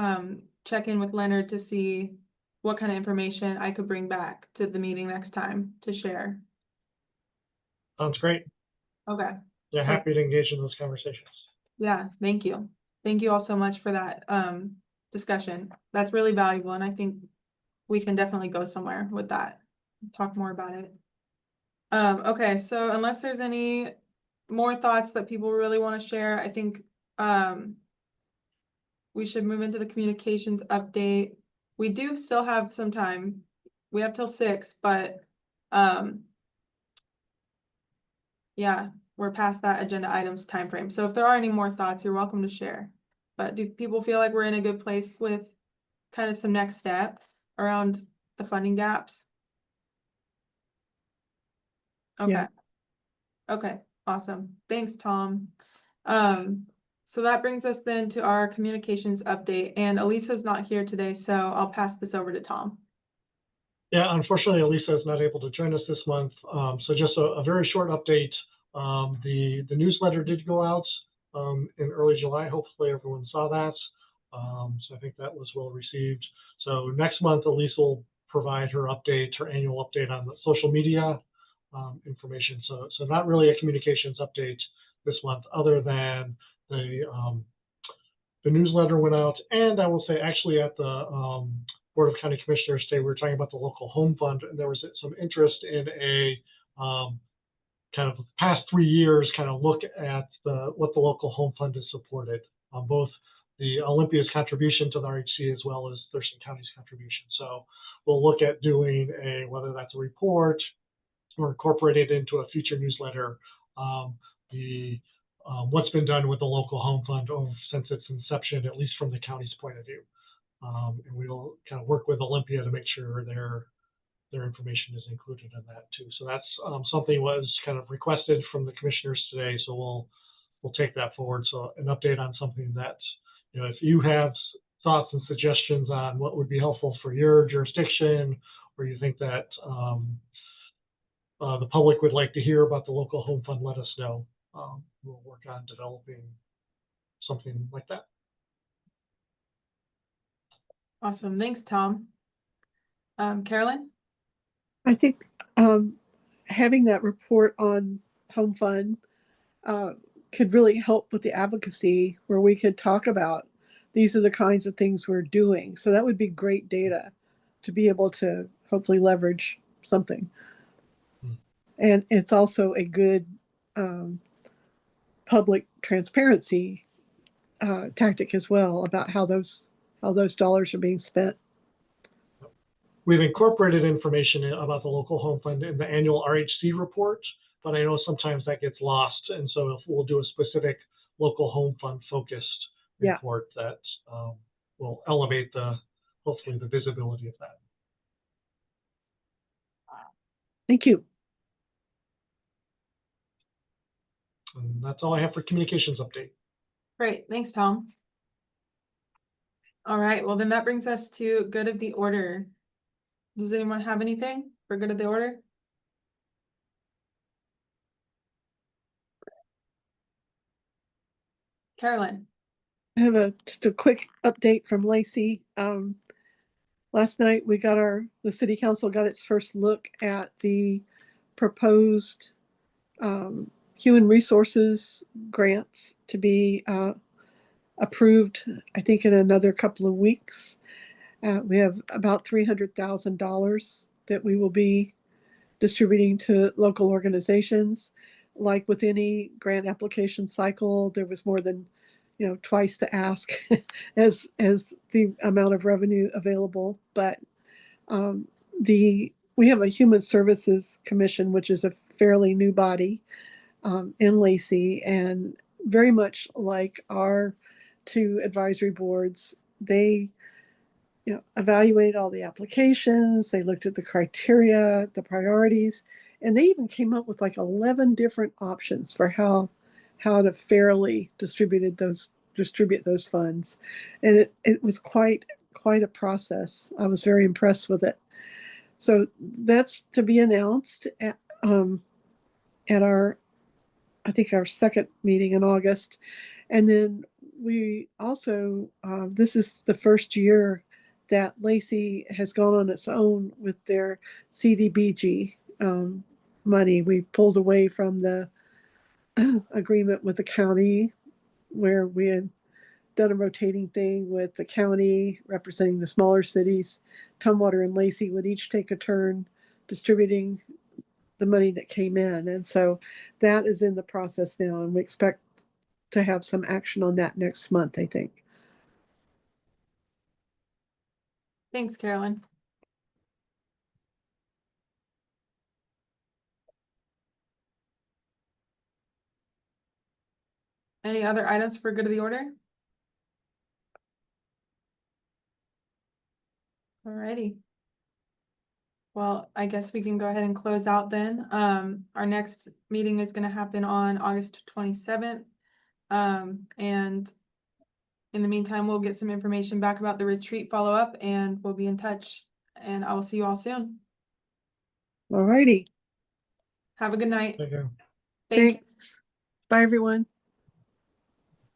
check in with Leonard to see what kind of information I could bring back to the meeting next time to share. Sounds great. Okay. Yeah, happy to engage in those conversations. Yeah, thank you. Thank you all so much for that discussion. That's really valuable, and I think we can definitely go somewhere with that. Talk more about it. Okay, so unless there's any more thoughts that people really want to share, I think we should move into the communications update. We do still have some time. We have till 6, but yeah, we're past that agenda items timeframe. So if there are any more thoughts, you're welcome to share. But do people feel like we're in a good place with kind of some next steps around the funding gaps? Okay. Yeah. Okay, awesome. Thanks, Tom. So that brings us then to our communications update, and Elisa's not here today, so I'll pass this over to Tom. Yeah, unfortunately, Elisa is not able to join us this month. So just a very short update. The newsletter did go out in early July. Hopefully everyone saw that. So I think that was well received. So next month, Elisa will provide her update, her annual update on the social media information. So not really a communications update this month, other than the newsletter went out. And I will say, actually, at the Board of County Commissioners today, we were talking about the local home fund, and there was some interest in a kind of past 3 years kind of look at what the local home fund has supported, both the Olympia's contribution to the RHC as well as Thurston County's contribution. So we'll look at doing whether that's a report or incorporated into a future newsletter, what's been done with the local home fund since its inception, at least from the county's point of view. And we'll kind of work with Olympia to make sure their information is included in that too. So that's something was kind of requested from the commissioners today. So we'll take that forward. So an update on something that, you know, if you have thoughts and suggestions on what would be helpful for your jurisdiction, or you think that the public would like to hear about the local home fund, let us know. We'll work on developing something like that. Awesome. Thanks, Tom. Carolyn? I think having that report on home fund could really help with the advocacy, where we could talk about these are the kinds of things we're doing. So that would be great data to be able to hopefully leverage something. And it's also a good public transparency tactic as well about how those dollars are being spent. We've incorporated information about the local home fund in the annual RHC report, but I know sometimes that gets lost. And so we'll do a specific local home fund focused report that will elevate hopefully the visibility of that. Thank you. And that's all I have for communications update. Great. Thanks, Tom. All right. Well, then that brings us to good of the order. Does anyone have anything for good of the order? Carolyn. I have just a quick update from Lacey. Last night we got the city council got its first look at the proposed human resources grants to be approved, I think, in another couple of weeks. We have about $300,000 that we will be distributing to local organizations. Like with any grant application cycle, there was more than twice the ask as the amount of revenue available. But the we have a Human Services Commission, which is a fairly new body in Lacey, and very much like our two advisory boards, they evaluated all the applications, they looked at the criteria, the priorities, and they even came up with like 11 different options for how to fairly distribute those funds. And it was quite a process. I was very impressed with it. So that's to be announced at our, I think, our second meeting in August. And then we also, this is the first year that Lacey has gone on its own with their CDBG money. We pulled away from the agreement with the county where we had done a rotating thing with the county representing the smaller cities. Tumwater and Lacey would each take a turn distributing the money that came in. And so that is in the process now, and we expect to have some action on that next month, I think. Thanks, Carolyn. Any other items for good of the order? Alrighty. Well, I guess we can go ahead and close out then. Our next meeting is going to happen on August 27th. And in the meantime, we'll get some information back about the retreat follow-up, and we'll be in touch. And I will see you all soon. Alrighty. Have a good night. Thank you. Thank you. Thanks. Bye, everyone.